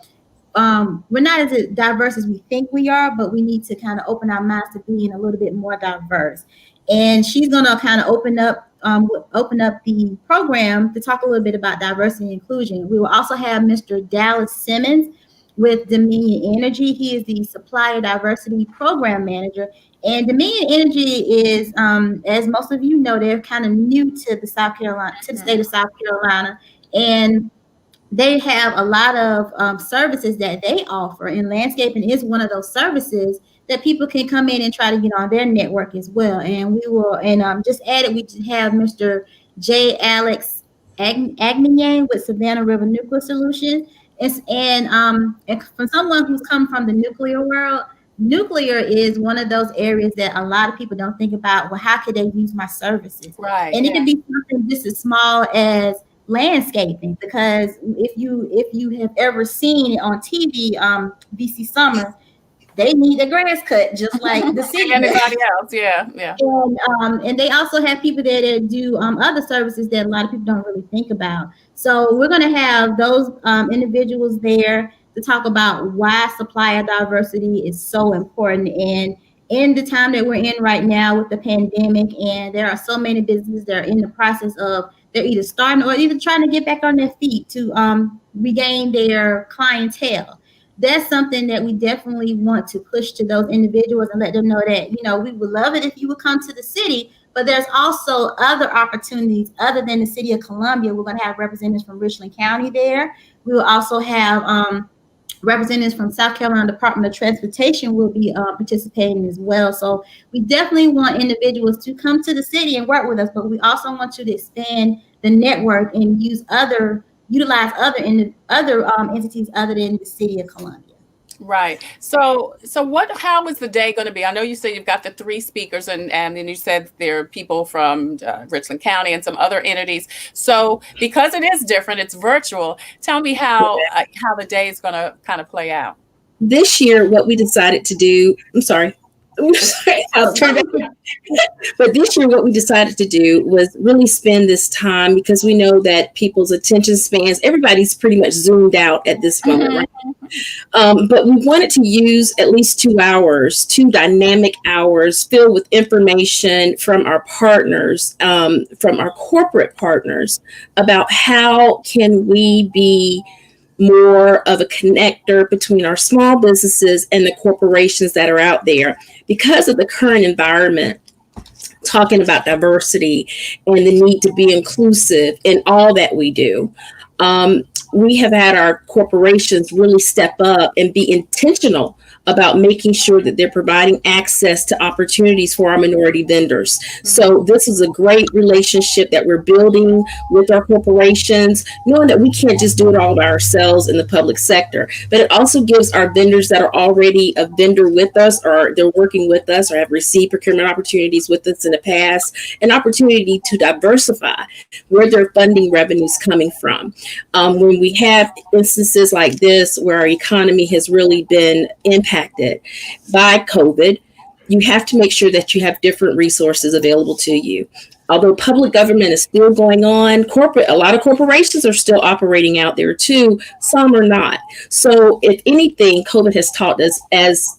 we're not as diverse as we think we are, but we need to kind of open our minds to being a little bit more diverse. And she's going to kind of open up the program to talk a little bit about diversity and inclusion. We will also have Mr. Dallas Simmons with Dominion Energy. He is the Supplier Diversity Program Manager. And Dominion Energy is, as most of you know, they're kind of new to the state of South Carolina. And they have a lot of services that they offer, and landscaping is one of those services that people can come in and try to get on their network as well. And we will, and just added, we have Mr. J. Alex Agnier with Savannah River Nuclear Solutions. And for someone who's come from the nuclear world, nuclear is one of those areas that a lot of people don't think about. Well, how could they use my services? Right. And it can be something just as small as landscaping, because if you have ever seen it on TV, BC Summer, they need the grass cut just like the city. Anybody else, yeah. And they also have people that do other services that a lot of people don't really think about. So we're going to have those individuals there to talk about why supplier diversity is so important. And in the time that we're in right now with the pandemic, and there are so many businesses that are in the process of, they're either starting or either trying to get back on their feet to regain their clientele. That's something that we definitely want to push to those individuals and let them know that, we would love it if you would come to the city, but there's also other opportunities other than the City of Columbia. We're going to have representatives from Richland County there. We will also have representatives from South Carolina Department of Transportation will be participating as well. So we definitely want individuals to come to the city and work with us, but we also want you to expand the network and utilize other entities other than the City of Columbia. Right. So how is the day going to be? I know you said you've got the 3 speakers, and then you said there are people from Richland County and some other entities. So because it is different, it's virtual. Tell me how the day is going to kind of play out. This year, what we decided to do, I'll turn it. But this year, what we decided to do was really spend this time, because we know that people's attention spans, everybody's pretty much zoomed out at this moment, right? But we wanted to use at least 2 hours, 2 dynamic hours filled with information from our partners, from our corporate partners, about how can we be more of a connector between our small businesses and the corporations that are out there, because of the current environment, talking about diversity and the need to be inclusive in all that we do. We have had our corporations really step up and be intentional about making sure that they're providing access to opportunities for our minority vendors. So this is a great relationship that we're building with our corporations, knowing that we can't just do it all by ourselves in the public sector, but it also gives our vendors that are already a vendor with us, or they're working with us, or have received procurement opportunities with us in the past, an opportunity to diversify where their funding revenue is coming from. When we have instances like this where our economy has really been impacted by COVID, you have to make sure that you have different resources available to you. although public government is still going on, a lot of corporations are still operating out there too. Some are not. So if anything, COVID has taught us, as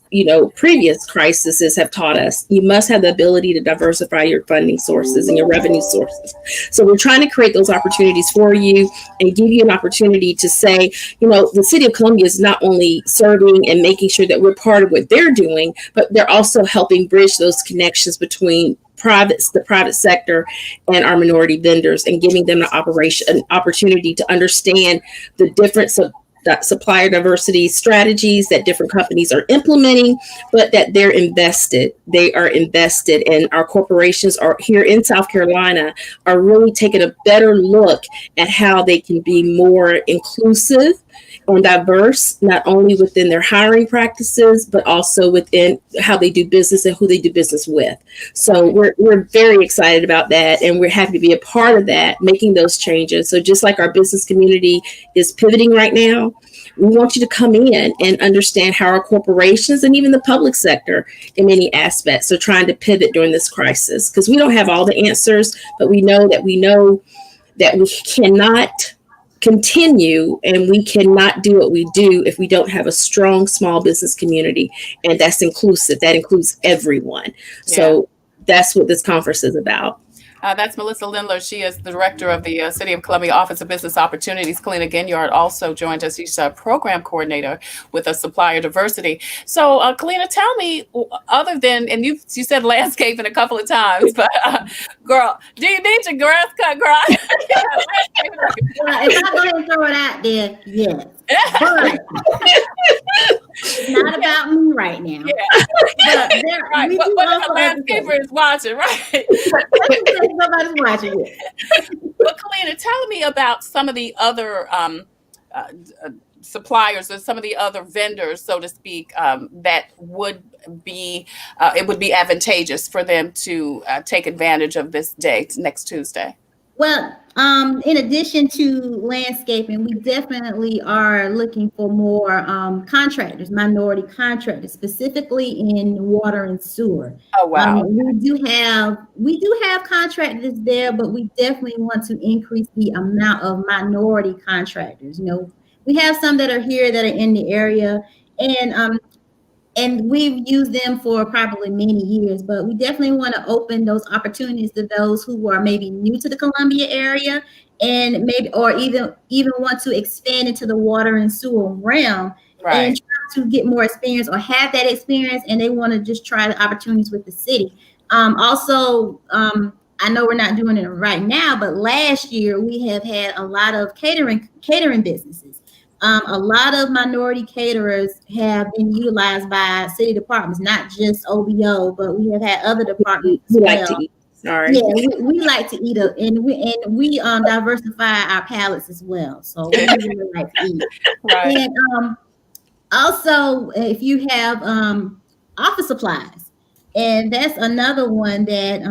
previous crises have taught us, you must have the ability to diversify your funding sources and your revenue sources. So we're trying to create those opportunities for you and give you an opportunity to say, the City of Columbia is not only serving and making sure that we're part of what they're doing, but they're also helping bridge those connections between the private sector and our minority vendors, and giving them an opportunity to understand the difference of supplier diversity strategies that different companies are implementing, but that they are invested, and our corporations are here in South Carolina are really taking a better look at how they can be more inclusive and diverse, not only within their hiring practices, but also within how they do business and who they do business with. So we're very excited about that, and we're happy to be a part of that, making those changes. So just like our business community is pivoting right now, we want you to come in and understand how our corporations and even the public sector in many aspects are trying to pivot during this crisis, because we don't have all the answers, but we know that we cannot continue, and we cannot do what we do if we don't have a strong small business community, and that's inclusive. That includes everyone. So that's what this conference is about. That's Melissa Lindler. She is the director of the City of Columbia Office of Business Opportunities. Kalina Ginyard also joined us. She's a program coordinator with a supplier diversity. So, Kalina, tell me, other than, and you said landscaping a couple of times, but girl, do you need your grass cut, girl? Well, if I'm going to throw it out there, yes. But it's not about me right now. Yeah. But the landscaper is watching, right? Nobody's watching it. But Kalina, tell me about some of the other suppliers or some of the other vendors, so to speak, that would be it would be advantageous for them to take advantage of this day next Tuesday. Well, in addition to landscaping, we definitely are looking for more contractors, minority contractors, specifically in water and sewer. Oh, wow. We do have contractors there, but we definitely want to increase the amount of minority contractors. We have some that are here that are in the area, and we've used them for probably many years, but we definitely want to open those opportunities to those who are maybe new to the Columbia area, and maybe, or even want to expand into the water and sewer realm, and try to get more experience or have that experience, and they want to just try the opportunities with the city. Also, I know we're not doing it right now, but last year we have had a lot of catering businesses. A lot of minority caterers have been utilized by city departments, not just OBO, but we have had other departments as well. Like to eat. Sorry. Yeah, we like to eat, and we diversify our palates as well. So we really like to eat. Right. And also, if you have office supplies, and that's another one that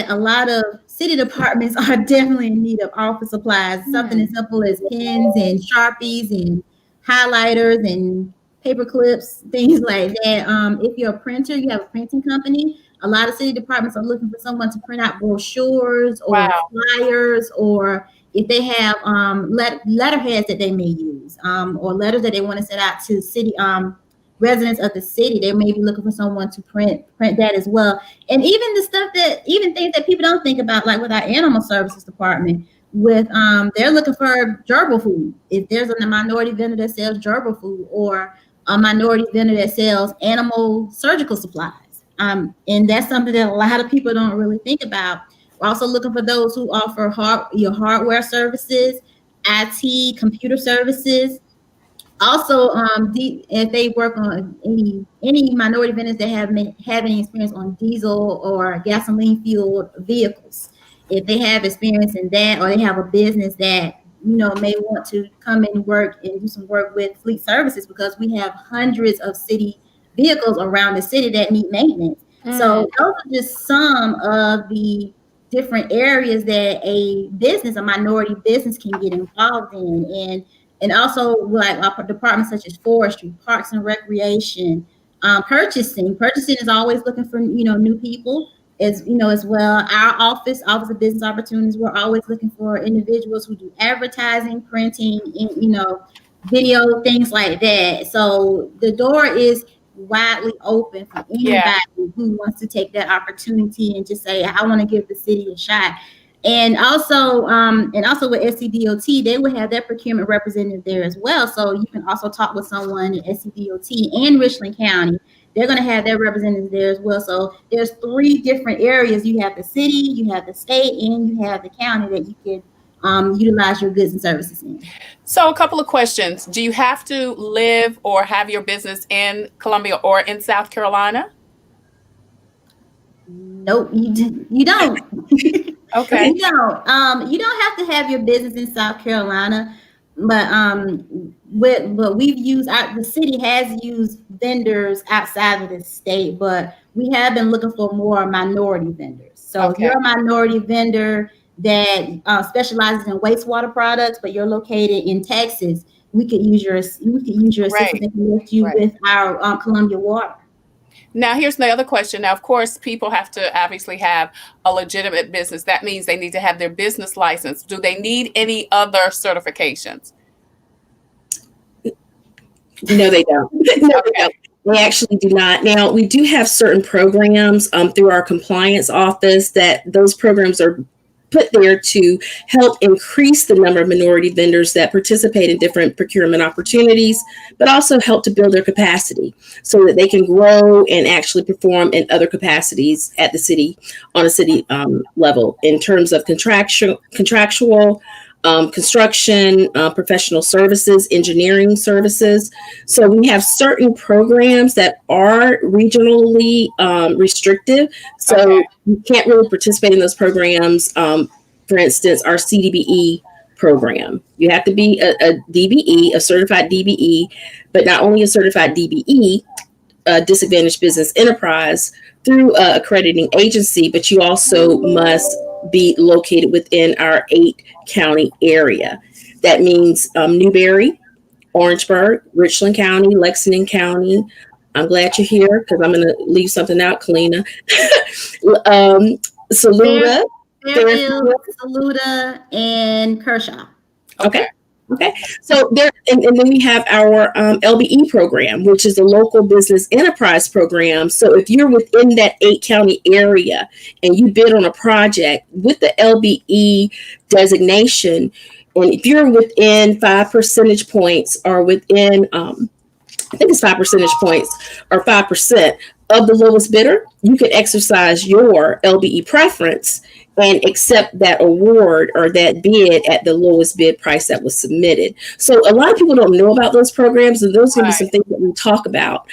a lot of city departments are definitely in need of office supplies. Something as simple as pens and Sharpies and highlighters and paper clips, things like that. If you're a printer, you have a printing company, a lot of city departments are looking for someone to print out brochures or flyers, or if they have letterheads that they may use, or letters that they want to send out to city residents of the city, they may be looking for someone to print that as well. And even things that people don't think about, like with our animal services department, they're looking for gerbil food. If there's a minority vendor that sells gerbil food, or a minority vendor that sells animal surgical supplies, and that's something that a lot of people don't really think about. We're also looking for those who offer hardware services, IT, computer services. Also, if they work on any minority vendors that have any experience on diesel or gasoline fueled vehicles, if they have experience in that, or they have a business that may want to come and work and do some work with fleet services, because we have hundreds of city vehicles around the city that need maintenance. So those are just some of the different areas that a minority business can get involved in. And also, like our departments such as forestry, parks and recreation, purchasing. Purchasing is always looking for new people. as well. Our office of business opportunities, we're always looking for individuals who do advertising, printing, video, things like that. So the door is widely open for anybody who wants to take that opportunity and just say, I want to give the city a shot. And also with SCDOT, they will have their procurement representative there as well. So you can also talk with someone in SCDOT and Richland County. They're going to have their representatives there as well. So there's 3 different areas. You have the city, you have the state, and you have the county that you can utilize your goods and services in. So a couple of questions. Do you have to live or have your business in Columbia or in South Carolina? Nope, you don't. Okay. You don't have to have your business in South Carolina, but we've used, the city has used vendors outside of the state, but we have been looking for more minority vendors. So if you're a minority vendor that specializes in wastewater products, but you're located in Texas, we could use your assistance and connect you with our Columbia Water. Now, here's the other question. Now, of course, people have to obviously have a legitimate business. That means they need to have their business license. Do they need any other certifications? No, they don't. No, they don't. They actually do not. Now, we do have certain programs through our compliance office that those programs are put there to help increase the number of minority vendors that participate in different procurement opportunities, but also help to build their capacity so that they can grow and actually perform in other capacities at the city on a city level in terms of contractual construction, professional services, engineering services. So we have certain programs that are regionally restrictive. So you can't really participate in those programs. For instance, our CDBE program. You have to be a DBE, a certified DBE, but not only a certified DBE, a disadvantaged business enterprise through an accrediting agency, but you also must be located within our 8-county area. That means Newberry, Orangeburg, Richland County, Lexington County. I'm glad you're here because I'm going to leave something out, Kalina. Saluda, Saluda, and Kershaw. Okay. So there, and then we have our LBE program, which is a local business enterprise program. So if you're within that 8-county area and you bid on a project with the LBE designation, and if you're within 5 percentage points or within, I think it's 5 percentage points or 5% of the lowest bidder, you can exercise your LBE preference and accept that award or that bid at the lowest bid price that was submitted. So a lot of people don't know about those programs, and those are going to be some things that we talk about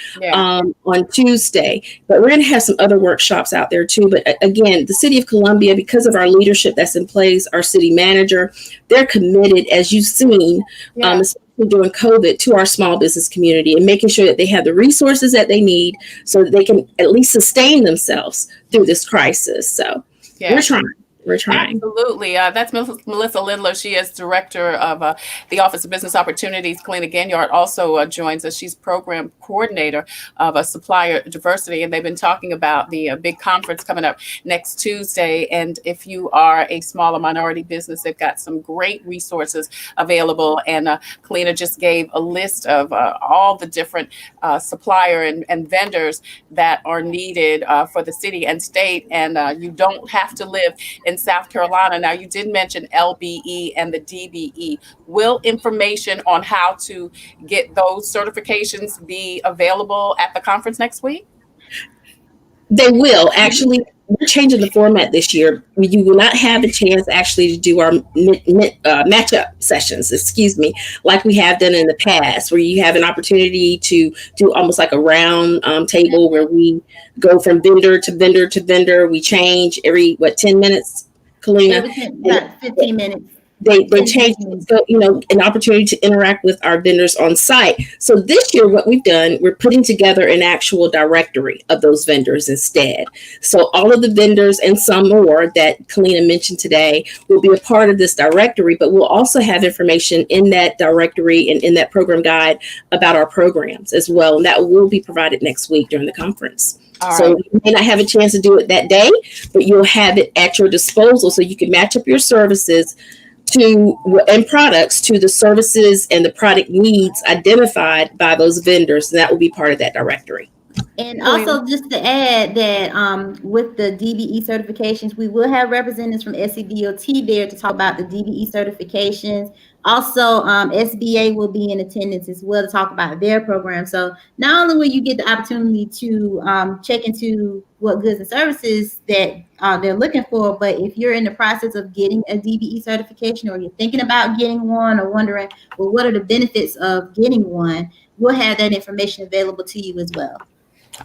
on Tuesday. But we're going to have some other workshops out there too. But again, the City of Columbia, because of our leadership that's in place, our city manager, they're committed, as you've seen, especially during COVID, to our small business community and making sure that they have the resources that they need so that they can at least sustain themselves through this crisis. So we're trying. Absolutely. That's Melissa Lindler. She is director of the Office of Business Opportunities. Kalina Ganyard also joins us. She's program coordinator of supplier diversity. And they've been talking about the big conference coming up next Tuesday. And if you are a small or minority business, they've got some great resources available. And Kalina just gave a list of all the different supplier and vendors that are needed for the city and state. And you don't have to live in South Carolina. Now, you did mention LBE and the DBE. Will information on how to get those certifications be available at the conference next week? They will. Actually, we're changing the format this year. You will not have a chance actually to do our matchup sessions, like we have done in the past, where you have an opportunity to do almost like a round table where we go from vendor to vendor to vendor. We change every, 10 minutes, Kalina? About 15 minutes. they changed, so, an opportunity to interact with our vendors on site. So this year, what we've done, we're putting together an actual directory of those vendors instead. So all of the vendors and some more that Kalina mentioned today will be a part of this directory, but we'll also have information in that directory and in that program guide about our programs as well. And that will be provided next week during the conference. So you may not have a chance to do it that day, but you'll have it at your disposal so you can match up your services and products to the services and the product needs identified by those vendors. And that will be part of that directory. And also, just to add that with the DBE certifications, we will have representatives from SCDOT there to talk about the DBE certifications. Also, SBA will be in attendance as well to talk about their program. So not only will you get the opportunity to check into what goods and services that they're looking for, but if you're in the process of getting a DBE certification, or you're thinking about getting one, or wondering, well, what are the benefits of getting one, we'll have that information available to you as well.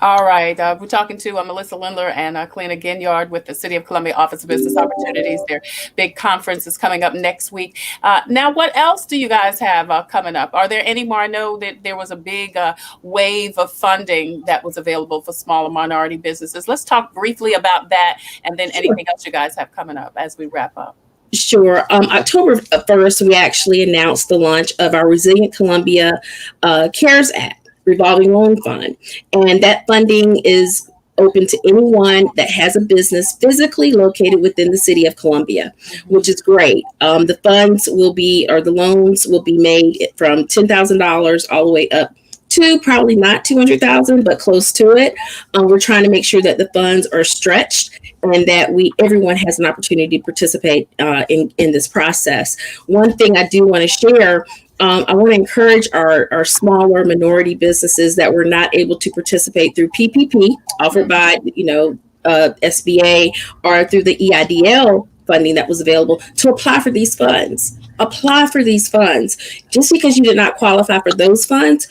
All right. We're talking to Melissa Lindler and Kalina Ginyard with the City of Columbia Office of Business Opportunities. Their big conference is coming up next week. Now, what else do you guys have coming up? Are there any more? I know that there was a big wave of funding that was available for small and minority businesses. Let's talk briefly about that, and then anything else you guys have coming up as we wrap up. Sure. October 1st, we actually announced the launch of our Resilient Columbia CARES Act revolving loan fund. And that funding is open to anyone that has a business physically located within the city of Columbia, which is great. The funds will be, or the loans will be made from $10,000 all the way up to probably not 200,000, but close to it. We're trying to make sure that the funds are stretched and that everyone has an opportunity to participate in this process. One thing I do want to share, I want to encourage our smaller minority businesses that were not able to participate through PPP offered by, SBA or through the EIDL funding that was available to apply for these funds. Apply for these funds. Just because you did not qualify for those funds,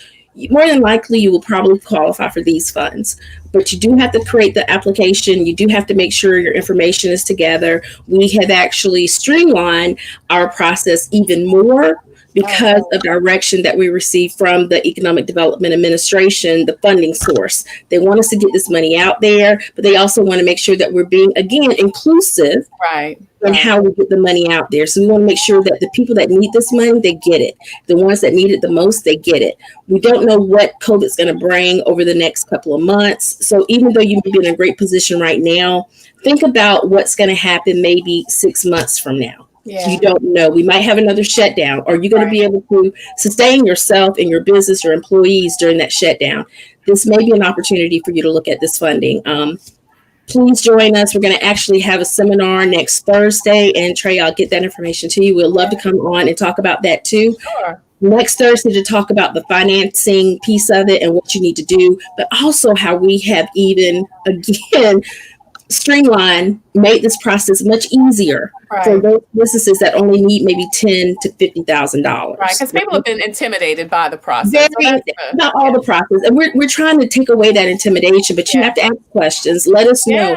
more than likely you will probably qualify for these funds. But you do have to create the application. You do have to make sure your information is together. We have actually streamlined our process even more because of direction that we received from the Economic Development Administration, the funding source. They want us to get this money out there, but they also want to make sure that we're being, again, inclusive in how we get the money out there. So we want to make sure that the people that need this money, they get it. The ones that need it the most, they get it. We don't know what COVID's going to bring over the next couple of months. So even though you may be in a great position right now, think about what's going to happen maybe 6 months from now. Yeah. You don't know. We might have another shutdown. Are you going to be able to sustain yourself and your business, your employees during that shutdown? This may be an opportunity for you to look at this funding. Please join us. We're going to actually have a seminar next Thursday, and Trey, I'll get that information to you. We'd love to come on and talk about that too. Sure. Next Thursday to talk about the financing piece of it and what you need to do, but also how we have even, again, streamline, made this process much easier for those businesses that only need maybe $10,000 to $50,000. Right, because people have been intimidated by the process. Not all the process, and we're trying to take away that intimidation. But you have to ask questions. Let us know.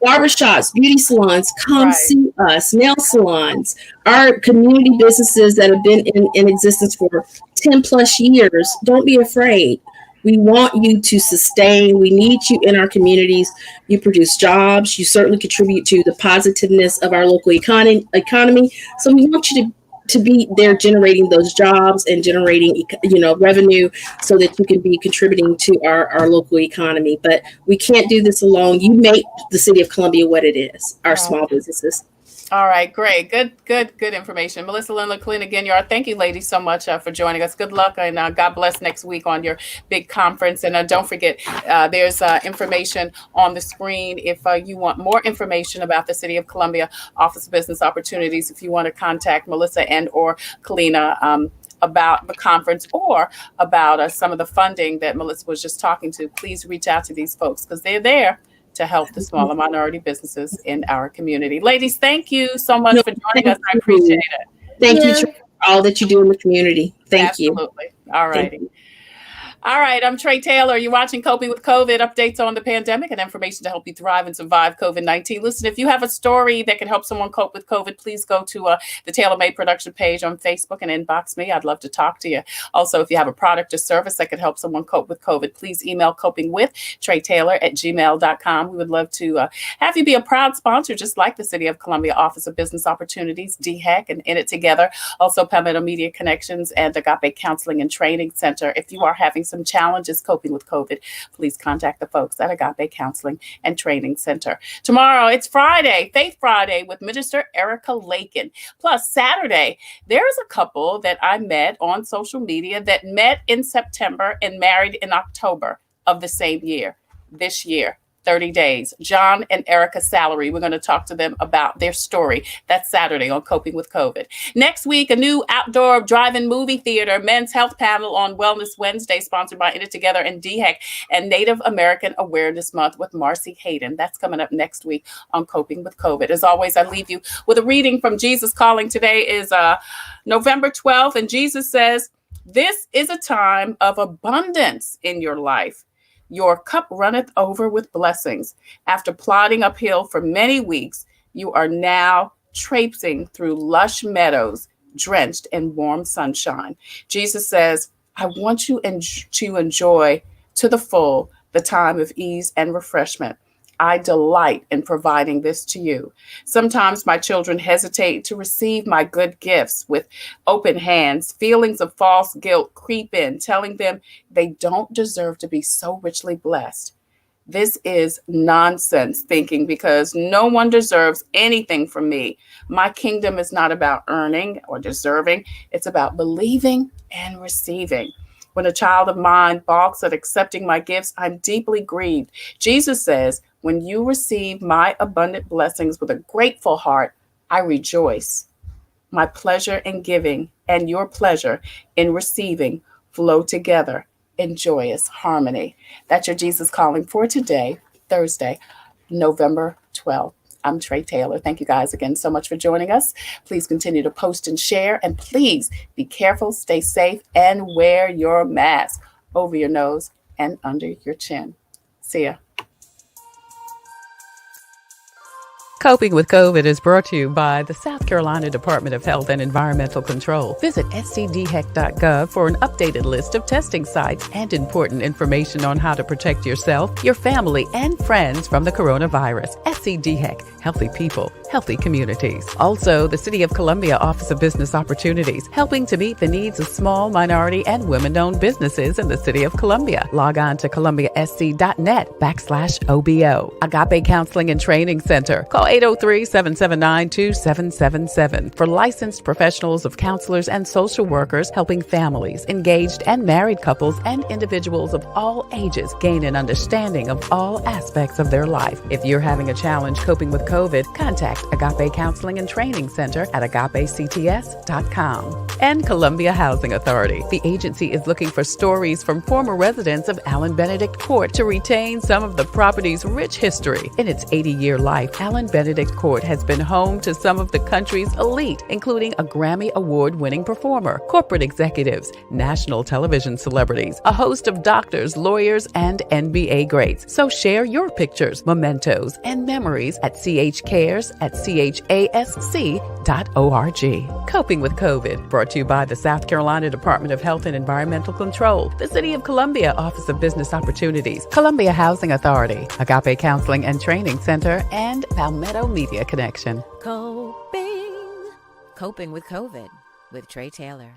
Barbershops, beauty salons, come see us. Nail salons, our community businesses that have been in existence for 10 plus years. Don't be afraid. We want you to sustain. We need you in our communities. You produce jobs. You certainly contribute to the positiveness of our local economy. So we want you to be there generating those jobs and generating, revenue so that you can be contributing to our local economy. But we can't do this alone. You make the City of Columbia what it is, our small businesses. All right, great. Good information. Melissa Lindler, Kalina Ginyard, thank you, ladies, so much for joining us. Good luck, and God bless next week on your big conference. And don't forget, there's information on the screen if you want more information about the City of Columbia Office of Business Opportunities. If you want to contact Melissa and or Kalina about the conference or about some of the funding that Melissa was just talking to, please reach out to these folks because they're there to help the smaller minority businesses in our community. Ladies, thank you so much for joining us. I appreciate it. Thank you for all that you do in the community. Thank you. Absolutely. All righty. All right, I'm Tre Tailor. You're watching Coping with COVID, updates on the pandemic and information to help you thrive and survive COVID-19. Listen, if you have a story that can help someone cope with COVID, please go to the Tailor Made production page on Facebook and inbox me. I'd love to talk to you. Also, if you have a product or service that could help someone cope with COVID, please email copingwith@tretailor@gmail.com. We would love to have you be a proud sponsor, just like the City of Columbia Office of Business Opportunities, DHEC, and In It Together. Also, Palmetto Media Connections and Agape Counseling and Training Center. If you are having some challenges coping with COVID, please contact the folks at Agape Counseling and Training Center. Tomorrow, it's Friday, Faith Friday with Minister Erica Lakin. Plus, Saturday, there's a couple that I met on social media that met in September and married in October of the same year, this year. 30 days. John and Erica Salary. We're going to talk to them about their story. That's Saturday on Coping with COVID. Next week, a new outdoor drive-in movie theater, men's health panel on Wellness Wednesday, sponsored by In It Together and DHEC, and Native American Awareness Month with Marcy Hayden. That's coming up next week on Coping with COVID. As always, I leave you with a reading from Jesus Calling. Today is November 12th, and Jesus says, "This is a time of abundance in your life. Your cup runneth over with blessings. After plodding uphill for many weeks, you are now traipsing through lush meadows, drenched in warm sunshine." Jesus says, I want you to enjoy to the full the time of ease and refreshment. I delight in providing this to you. Sometimes my children hesitate to receive my good gifts with open hands. Feelings of false guilt creep in, telling them they don't deserve to be so richly blessed. This is nonsense thinking, because no one deserves anything from me. My kingdom is not about earning or deserving. It's about believing and receiving. When a child of mine balks at accepting my gifts, I'm deeply grieved. Jesus says, when you receive my abundant blessings with a grateful heart, I rejoice. My pleasure in giving and your pleasure in receiving flow together in joyous harmony. That's your Jesus Calling for today, Thursday, November 12th. I'm Tre Tailor. Thank you guys again so much for joining us. Please continue to post and share, and please be careful, stay safe, and wear your mask over your nose and under your chin. See ya. Coping with COVID is brought to you by the South Carolina Department of Health and Environmental Control. Visit scdhec.gov for an updated list of testing sites and important information on how to protect yourself, your family, and friends from the coronavirus. SCDHEC, healthy people, healthy communities. Also, the City of Columbia Office of Business Opportunities, helping to meet the needs of small, minority, and women-owned businesses in the City of Columbia. Log on to columbiasc.net/OBO. Agape Counseling and Training Center. Call 803-779-2777 for licensed professionals of counselors and social workers, helping families, engaged and married couples, and individuals of all ages gain an understanding of all aspects of their life. If you're having a challenge coping with COVID, contact Agape Counseling and Training Center at agapects.com. And Columbia Housing Authority. The agency is looking for stories from former residents of Allen Benedict Court to retain some of the property's rich history. In its 80-year life, Allen Benedict Court has been home to some of the country's elite, including a Grammy Award-winning performer, corporate executives, national television celebrities, a host of doctors, lawyers, and NBA greats. So share your pictures, mementos, and memories at chcares@chasc.org. Coping with COVID, brought to you by the South Carolina Department of Health and Environmental Control, the City of Columbia Office of Business Opportunities, Columbia Housing Authority, Agape Counseling and Training Center, and Palmetto Media Connection. Coping with COVID with Tre Tailor.